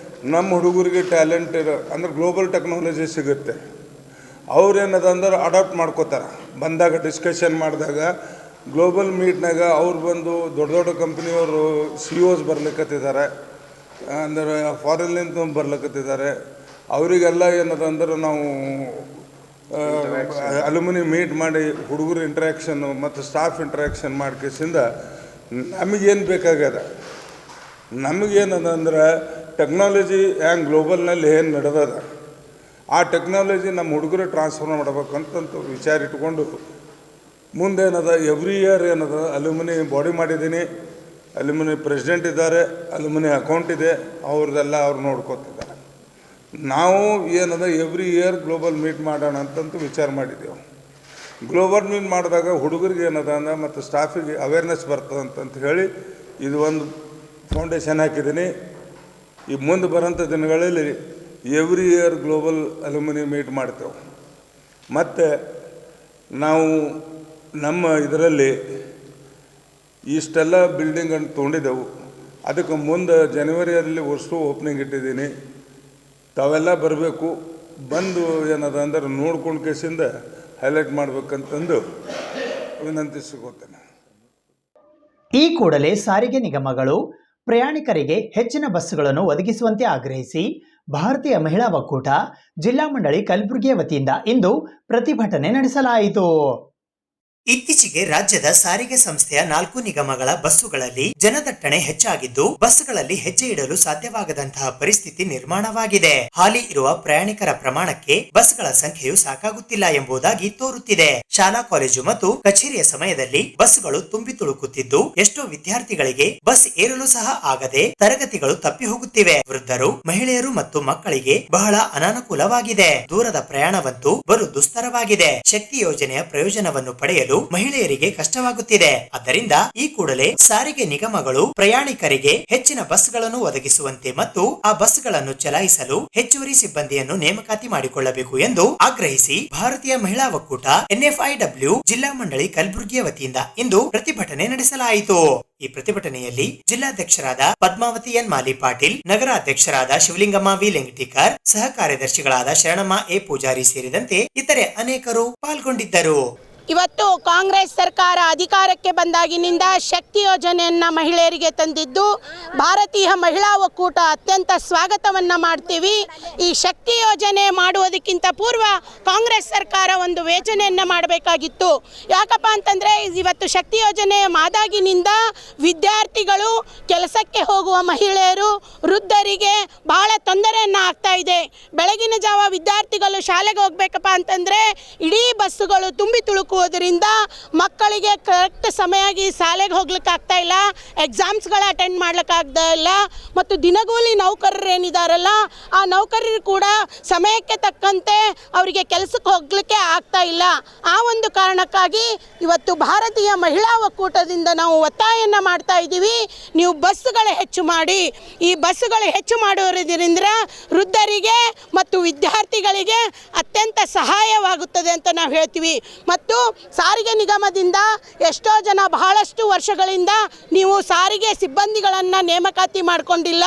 ನಮ್ಮ ಹುಡುಗರಿಗೆ ಟ್ಯಾಲೆಂಟ್ ಅಂದ್ರೆ ಗ್ಲೋಬಲ್ ಟೆಕ್ನಾಲಜಿ ಸಿಗುತ್ತೆ. ಅವ್ರೇನದ ಅಂದ್ರೆ ಅಡಾಪ್ಟ್ ಮಾಡ್ಕೋತಾರೆ. ಬಂದಾಗ ಡಿಸ್ಕಷನ್ ಮಾಡಿದಾಗ ಗ್ಲೋಬಲ್ ಮೀಟ್ನಾಗ ಅವ್ರು ಬಂದು ದೊಡ್ಡ ದೊಡ್ಡ ಕಂಪ್ನಿಯವರು CEOs ಬರ್ಲಿಕ್ಕತ್ತಿದ್ದಾರೆ, ಅಂದರೆ ಫಾರಿನ್ಲಿಂದ ಬರ್ಲಿಕ್ಕತ್ತಿದ್ದಾರೆ. ಅವರಿಗೆಲ್ಲ ಏನದ ಅಂದ್ರೆ ನಾವು ಅಲ್ಯುಮಿನಿ ಮೀಟ್ ಮಾಡಿ ಹುಡುಗರು ಇಂಟ್ರ್ಯಾಕ್ಷನ್ನು ಮತ್ತು ಸ್ಟಾಫ್ ಇಂಟ್ರ್ಯಾಕ್ಷನ್ ಮಾಡ್ಕೇಸಿಂದ ನಮಗೇನು ಬೇಕಾಗ್ಯದ, ನಮಗೇನದ ಅಂದ್ರೆ ಟೆಕ್ನಾಲಜಿ ಹ್ಯಾಂಗೆ ಗ್ಲೋಬಲ್ನಲ್ಲಿ ಏನು ನಡೆದದ ಆ ಟೆಕ್ನಾಲಜಿ ನಮ್ಮ ಹುಡುಗರು ಟ್ರಾನ್ಸ್ಫರ್ ಮಾಡಬೇಕಂತಂತ ವಿಚಾರ ಇಟ್ಕೊಂಡು ಮುಂದೇನದ ಎವ್ರಿ ಇಯರ್ ಏನದ ಅಲ್ಯುಮಿನಿ ಬಾಡಿ ಮಾಡಿದ್ದೀನಿ. ಅಲ್ಯುಮಿನಿ ಪ್ರೆಸಿಡೆಂಟ್ ಇದ್ದಾರೆ, ಅಲ್ಯುಮಿನಿ ಅಕೌಂಟ್ ಇದೆ, ಅವ್ರದ್ದೆಲ್ಲ ಅವ್ರು ನೋಡ್ಕೊತಿದ್ದಾರೆ. ನಾವು ಏನದ ಎವ್ರಿ ಇಯರ್ ಗ್ಲೋಬಲ್ ಮೀಟ್ ಮಾಡೋಣ ಅಂತಂತೂ ವಿಚಾರ ಮಾಡಿದ್ದೆವು. ಗ್ಲೋಬಲ್ ಮೀನ್ ಮಾಡಿದಾಗ ಹುಡುಗರಿಗೆ ಏನದ ಅಂದ್ರೆ ಮತ್ತು ಸ್ಟಾಫಿಗೆ ಅವೇರ್ನೆಸ್ ಬರ್ತದಂತ ಹೇಳಿ ಇದು ಒಂದು ಫೌಂಡೇಶನ್ ಹಾಕಿದ್ದೀನಿ. ಈ ಮುಂದೆ ಬರೋಂಥ ದಿನಗಳಲ್ಲಿ every year global alumni meet ಮಾಡ್ತೇವೆ. ಮತ್ತು ನಾವು ನಮ್ಮ ಇದರಲ್ಲಿ ಇಷ್ಟೆಲ್ಲ ಬಿಲ್ಡಿಂಗನ್ನು ತೊಗೊಂಡಿದ್ದೆವು. ಅದಕ್ಕೆ ಮುಂದೆ ಜನವರಿಯಲ್ಲಿ ವರ್ಷು ಓಪನಿಂಗ್ ಇಟ್ಟಿದ್ದೀನಿ. ತಾವೆಲ್ಲ ಬರಬೇಕು, ಬಂದು ಏನದ ಅಂದ್ರೆ ನೋಡ್ಕೊಂಡು ಕೇಸಿಂದ ಹೈಲೈಟ್ ಮಾಡಬೇಕಂತಂದು ವಿನಂತಿಸಿಕೊಳ್ತೇನೆ. ಈ ಕೂಡಲೇ ಸಾರಿಗೆ ನಿಗಮಗಳು ಪ್ರಯಾಣಿಕರಿಗೆ ಹೆಚ್ಚಿನ ಬಸ್ಸುಗಳನ್ನು ಒದಗಿಸುವಂತೆ ಆಗ್ರಹಿಸಿ ಭಾರತೀಯ ಮಹಿಳಾ ಒಕ್ಕೂಟ ಜಿಲ್ಲಾ ಮಂಡಳಿ ಕಲಬುರಗಿಯ ವತಿಯಿಂದ ಇಂದು ಪ್ರತಿಭಟನೆ ನಡೆಸಲಾಯಿತು. ಇತ್ತೀಚೆಗೆ ರಾಜ್ಯದ ಸಾರಿಗೆ ಸಂಸ್ಥೆಯ 4 ನಿಗಮಗಳ ಬಸ್ಸುಗಳಲ್ಲಿ ಜನದಟ್ಟಣೆ ಹೆಚ್ಚಾಗಿದ್ದು ಬಸ್ಗಳಲ್ಲಿ ಹೆಜ್ಜೆ ಇಡಲು ಸಾಧ್ಯವಾಗದಂತಹ ಪರಿಸ್ಥಿತಿ ನಿರ್ಮಾಣವಾಗಿದೆ. ಹಾಲಿ ಇರುವ ಪ್ರಯಾಣಿಕರ ಪ್ರಮಾಣಕ್ಕೆ ಬಸ್ಗಳ ಸಂಖ್ಯೆಯು ಸಾಕಾಗುತ್ತಿಲ್ಲ ಎಂಬುದಾಗಿ ತೋರುತ್ತಿದೆ. ಶಾಲಾ ಕಾಲೇಜು ಮತ್ತು ಕಚೇರಿಯ ಸಮಯದಲ್ಲಿ ಬಸ್ಗಳು ತುಂಬಿ ತುಳುಕುತ್ತಿದ್ದು ಎಷ್ಟೋ ವಿದ್ಯಾರ್ಥಿಗಳಿಗೆ ಬಸ್ ಏರಲು ಸಹ ಆಗದೆ ತರಗತಿಗಳು ತಪ್ಪಿ ಹೋಗುತ್ತಿವೆ. ವೃದ್ಧರು, ಮಹಿಳೆಯರು ಮತ್ತು ಮಕ್ಕಳಿಗೆ ಬಹಳ ಅನಾನುಕೂಲವಾಗಿದೆ. ದೂರದ ಪ್ರಯಾಣವಂತೂ ಬಲು ದುಸ್ತರವಾಗಿದೆ. ಶಕ್ತಿ ಯೋಜನೆಯ ಪ್ರಯೋಜನವನ್ನು ಪಡೆಯಲು ಮಹಿಳೆಯರಿಗೆ ಕಷ್ಟವಾಗುತ್ತಿದೆ. ಆದ್ದರಿಂದ ಈ ಕೂಡಲೇ ಸಾರಿಗೆ ನಿಗಮಗಳು ಪ್ರಯಾಣಿಕರಿಗೆ ಹೆಚ್ಚಿನ ಬಸ್ಗಳನ್ನು ಒದಗಿಸುವಂತೆ ಮತ್ತು ಆ ಬಸ್ಗಳನ್ನು ಚಲಾಯಿಸಲು ಹೆಚ್ಚುವರಿ ಸಿಬ್ಬಂದಿಯನ್ನು ನೇಮಕಾತಿ ಮಾಡಿಕೊಳ್ಳಬೇಕು ಎಂದು ಆಗ್ರಹಿಸಿ ಭಾರತೀಯ ಮಹಿಳಾ ಒಕ್ಕೂಟ NFIW ಜಿಲ್ಲಾ ಮಂಡಳಿ ಕಲಬುರಗಿಯ ವತಿಯಿಂದ ಇಂದು ಪ್ರತಿಭಟನೆ ನಡೆಸಲಾಯಿತು. ಈ ಪ್ರತಿಭಟನೆಯಲ್ಲಿ ಜಿಲ್ಲಾಧ್ಯಕ್ಷರಾದ ಪದ್ಮಾವತಿ ಎನ್ ಮಾಲಿ ಪಾಟೀಲ್, ನಗರಾಧ್ಯಕ್ಷರಾದ ಶಿವಲಿಂಗಮ್ಮ ವಿ ಲೆಂಗಟಿಕರ್, ಸಹ ಕಾರ್ಯದರ್ಶಿಗಳಾದ ಶರಣಮ್ಮ ಎ ಪೂಜಾರಿ ಸೇರಿದಂತೆ ಇತರೆ ಅನೇಕರು ಪಾಲ್ಗೊಂಡಿದ್ದರು. ಇವತ್ತು ಕಾಂಗ್ರೆಸ್ ಸರ್ಕಾರ ಅಧಿಕಾರಕ್ಕೆ ಬಂದಾಗಿನಿಂದ ಶಕ್ತಿ ಯೋಜನೆಯನ್ನು ಮಹಿಳೆಯರಿಗೆ ತಂದಿದ್ದು ಭಾರತೀಯ ಮಹಿಳಾ ಒಕ್ಕೂಟ ಅತ್ಯಂತ ಸ್ವಾಗತವನ್ನು ಮಾಡ್ತೀವಿ. ಈ ಶಕ್ತಿ ಯೋಜನೆ ಮಾಡುವುದಕ್ಕಿಂತ ಪೂರ್ವ ಕಾಂಗ್ರೆಸ್ ಸರ್ಕಾರ ಒಂದು ಯೋಜನೆಯನ್ನು ಮಾಡಬೇಕಾಗಿತ್ತು. ಯಾಕಪ್ಪ ಅಂತಂದರೆ ಇವತ್ತು ಶಕ್ತಿ ಯೋಜನೆ ಆದಾಗಿನಿಂದ ವಿದ್ಯಾರ್ಥಿಗಳು, ಕೆಲಸಕ್ಕೆ ಹೋಗುವ ಮಹಿಳೆಯರು, ವೃದ್ಧರಿಗೆ ಬಹಳ ತೊಂದರೆಯನ್ನು ಆಗ್ತಾ ಇದೆ. ಬೆಳಗಿನ ಜಾವ ವಿದ್ಯಾರ್ಥಿಗಳು ಶಾಲೆಗೆ ಹೋಗ್ಬೇಕಪ್ಪ ಅಂತಂದರೆ ಇಡೀ ಬಸ್ಸುಗಳು ತುಂಬಿ ತುಳುಕುವುದರಿಂದ ಮಕ್ಕಳಿಗೆ ಕರೆಕ್ಟ್ ಸಮಯವಾಗಿ ಶಾಲೆಗೆ ಹೋಗ್ಲಿಕ್ಕೆ ಆಗ್ತಾ ಇಲ್ಲ, ಎಕ್ಸಾಮ್ಸ್ಗಳು ಅಟೆಂಡ್ ಮಾಡ್ಲಿಕ್ಕಾಗ್ತಾ ಇಲ್ಲ. ಮತ್ತು ದಿನಗೂಲಿ ನೌಕರರು ಏನಿದಾರಲ್ಲ ಆ ನೌಕರರು ಕೂಡ ಸಮಯಕ್ಕೆ ತಕ್ಕಂತೆ ಅವರಿಗೆ ಕೆಲಸಕ್ಕೆ ಹೋಗ್ಲಿಕ್ಕೆ ಆಗ್ತಾ ಇಲ್ಲ. ಆ ಒಂದು ಕಾರಣಕ್ಕಾಗಿ ಇವತ್ತು ಭಾರತೀಯ ಮಹಿಳಾ ಒಕ್ಕೂಟದಿಂದ ನಾವು ಒತ್ತಾಯವನ್ನು ಮಾಡ್ತಾ ಇದ್ದೀವಿ, ನೀವು ಬಸ್ಸುಗಳು ಹೆಚ್ಚು ಮಾಡಿ. ಈ ಬಸ್ಸುಗಳು ಹೆಚ್ಚು ಮಾಡುವುದರಿಂದ ವೃದ್ಧರಿಗೆ ಮತ್ತು ವಿದ್ಯಾರ್ಥಿಗಳಿಗೆ ಅತ್ಯಂತ ಸಹಾಯವಾಗುತ್ತದೆ ಅಂತ ನಾವು ಹೇಳ್ತೀವಿ. ಮತ್ತು ಸಾರಿಗೆ ನಿಗಮದಿಂದ ಎಷ್ಟೋ ಜನ ಬಹಳಷ್ಟು ವರ್ಷಗಳಿಂದ ನೀವು ಸಾರಿಗೆ ಸಿಬ್ಬಂದಿಗಳನ್ನು ನೇಮಕಾತಿ ಮಾಡಿಕೊಂಡಿಲ್ಲ,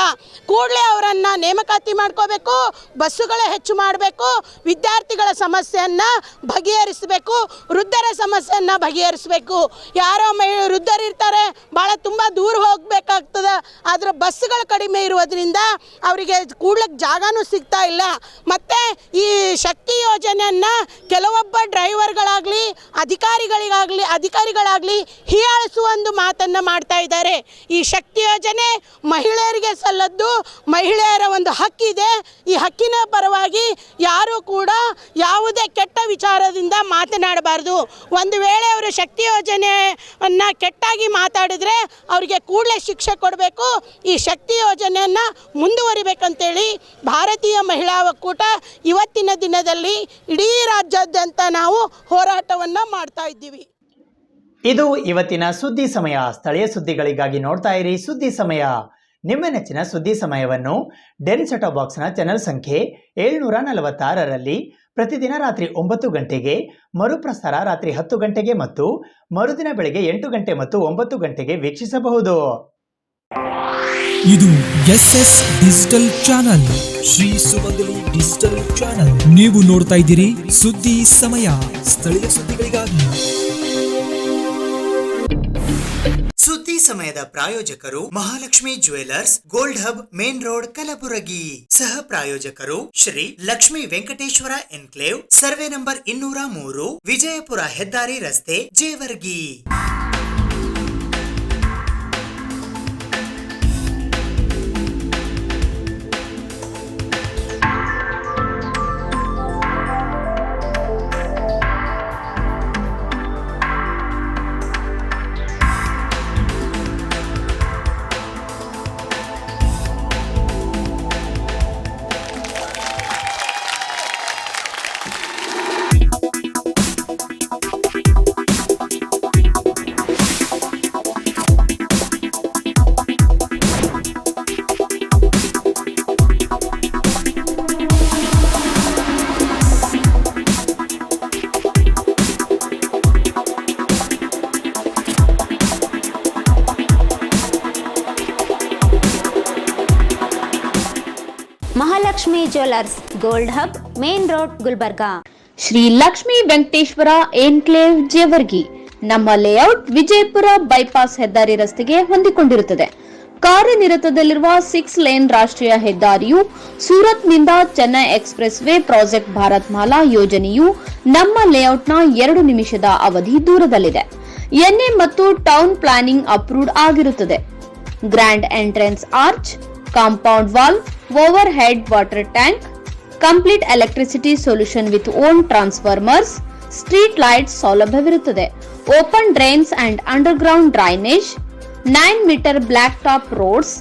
ಕೂಡಲೇ ಅವರನ್ನು ನೇಮಕಾತಿ ಮಾಡ್ಕೋಬೇಕು, ಬಸ್ಸುಗಳೇ ಹೆಚ್ಚು ಮಾಡಬೇಕು, ವಿದ್ಯಾರ್ಥಿಗಳ ಸಮಸ್ಯೆಯನ್ನು ಬಗೆಹರಿಸಬೇಕು, ವೃದ್ಧರ ಸಮಸ್ಯೆಯನ್ನು ಬಗೆಹರಿಸಬೇಕು. ಯಾರೋ ವೃದ್ಧರಿರ್ತಾರೆ, ಭಾಳ ತುಂಬ ದೂರ ಹೋಗಬೇಕಾಗ್ತದೆ, ಆದರೆ ಬಸ್ಸುಗಳು ಕಡಿಮೆ ಇರುವುದರಿಂದ ಅವರಿಗೆ ಕೂಡ್ಲಿಕ್ಕೆ ಜಾಗನೂ ಸಿಗ್ತಾ ಇಲ್ಲ. ಮತ್ತು ಈ ಶಕ್ತಿ ಯೋಜನೆಯನ್ನು ಕೆಲವೊಬ್ಬ ಡ್ರೈವರ್ಗಳಾಗಲಿ ಅಧಿಕಾರಿಗಳಾಗಲಿ ಹೀಯಾಳಿಸುವ ಒಂದು ಮಾತನ್ನು ಮಾಡ್ತಾ ಇದ್ದಾರೆ. ಈ ಶಕ್ತಿ ಯೋಜನೆ ಮಹಿಳೆಯರಿಗೆ ಸಲ್ಲದ್ದು, ಮಹಿಳೆಯರ ಒಂದು ಹಕ್ಕಿದೆ. ಈ ಹಕ್ಕಿನ ಪರವಾಗಿ ಯಾರೂ ಕೂಡ ಯಾವುದೇ ಕೆಟ್ಟ ವಿಚಾರದಿಂದ ಮಾತನಾಡಬಾರ್ದು. ಒಂದು ವೇಳೆ ಅವರು ಶಕ್ತಿ ಯೋಜನೆಯನ್ನು ಕೆಟ್ಟಾಗಿ ಮಾತಾಡಿದರೆ ಅವರಿಗೆ ಕೂಡಲೇ ಶಿಕ್ಷೆ ಕೊಡಬೇಕು. ಈ ಶಕ್ತಿ ಯೋಜನೆಯನ್ನು ಮುಂದುವರಿಬೇಕಂತೇಳಿ ಭಾರತೀಯ ಮಹಿಳಾ ಒಕ್ಕೂಟ ಇವತ್ತಿನ ದಿನದಲ್ಲಿ ಇಡೀ ರಾಜ್ಯಾದ್ಯಂತ ನಾವು ಹೋರಾಟವನ್ನು ಮಾಡ್ತಾ ಇದ್ದೀವಿ. ಇದು ಇವತ್ತಿನ ಸುದ್ದಿ ಸಮಯ. ಸ್ಥಳೀಯ ಸುದ್ದಿಗಳಿಗಾಗಿ ನೋಡ್ತಾ ಇರಿ ಸುದ್ದಿ ಸಮಯ. ನಿಮ್ಮ ನೆಚ್ಚಿನ ಸುದ್ದಿ ಸಮಯವನ್ನು ಡೆನ್ ಸೆಟಾ ಬಾಕ್ಸ್ನ ಚಾನೆಲ್ ಸಂಖ್ಯೆ 746ರಲ್ಲಿ ಪ್ರತಿದಿನ ರಾತ್ರಿ 9 ಗಂಟೆಗೆ, ಮರುಪ್ರಸಾರ ರಾತ್ರಿ 10 ಗಂಟೆಗೆ ಮತ್ತು ಮರುದಿನ ಬೆಳಗ್ಗೆ 8 ಗಂಟೆ ಮತ್ತು 9 ಗಂಟೆಗೆ ವೀಕ್ಷಿಸಬಹುದು. ಇದು SS ಡಿಜಿಟಲ್ ಚಾನಲ್, ಶ್ರೀ ಸುಮಂಗಲಿ ಡಿಜಿಟಲ್ ಚಾನಲ್. ನೀವು ನೋಡ್ತಾ ಇದ್ದೀರಿ ಸುದ್ದಿ ಸಮಯ, ಸ್ಥಳೀಯ ಸುದ್ದಿಗಳಿಗಾಗಿ. ಸುದ್ದಿ ಸಮಯದ ಪ್ರಾಯೋಜಕರು Mahalakshmi jewellers, gold hub, main road, Kalaburagi. ಸಹ ಪ್ರಾಯೋಜಕರು Shri Lakshmi Venkateshwara enclave, survey number 203, Vijayapura ಹೆದ್ದಾರಿ ರಸ್ತೆ, Jevargi. Mahalakshmi jewellers gold hub main road Gulbarga. Shri Lakshmi Venkateshwara enclave Jevargi. ನಮ್ಮ ಲೇಔಟ್ ವಿಜಯಪುರ ಬೈಪಾಸ್ ಹೆದ್ದಾರಿ ರಸ್ತೆಗೆ ಹೊಂದಿಕೊಂಡಿರುತ್ತದೆ. ಕಾರ್ಯನಿರತದಲ್ಲಿರುವ 6 ಲೇನ್ ರಾಷ್ಟ್ರೀಯ ಹೆದ್ದಾರಿಯು ಸೂರತ್ನಿಂದ Chennai express way project Bharat Mala ಯೋಜನೆಯು ನಮ್ಮ ಲೇಔಟ್ನ 2 ನಿಮಿಷದ ಅವಧಿ ದೂರದಲ್ಲಿದೆ. ಎನ್ಎ ಮತ್ತು ಟೌನ್ ಪ್ಲಾನಿಂಗ್ ಅಪ್ರೂವ್ಡ್ ಆಗಿರುತ್ತದೆ. Grand entrance arch, compound wall, over head water tank, complete electricity solution with own transformers, street lights ಸೌಲಭ್ಯವಿರುತ್ತದೆ. Open drains and underground drainage, 9 metre block top roads,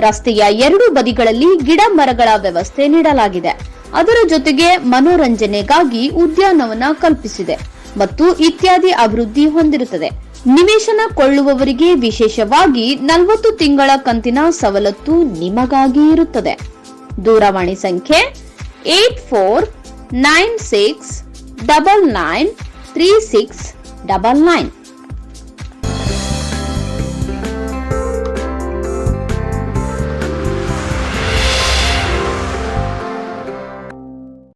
ರಸ್ತೆಯ 2 ಬದಿಗಳಲ್ಲಿ ಗಿಡ ಮರಗಳ ವ್ಯವಸ್ಥೆ ನೀಡಲಾಗಿದೆ. ಅದರ ಜೊತೆಗೆ ಮನೋರಂಜನೆಗಾಗಿ ಉದ್ಯಾನವನ ಕಲ್ಪಿಸಿದೆ ಮತ್ತು ಇತ್ಯಾದಿ ಅಭಿವೃದ್ಧಿ ಹೊಂದಿರುತ್ತದೆ. ನಿವೇಶನ ಕೊಳ್ಳುವವರಿಗೆ ವಿಶೇಷವಾಗಿ 40 ತಿಂಗಳ ಕಂತಿನ ಸವಲತ್ತು ನಿಮಗಾಗಿ ಇರುತ್ತದೆ. ದೂರವಾಣಿ ಸಂಖ್ಯೆ 8496993699.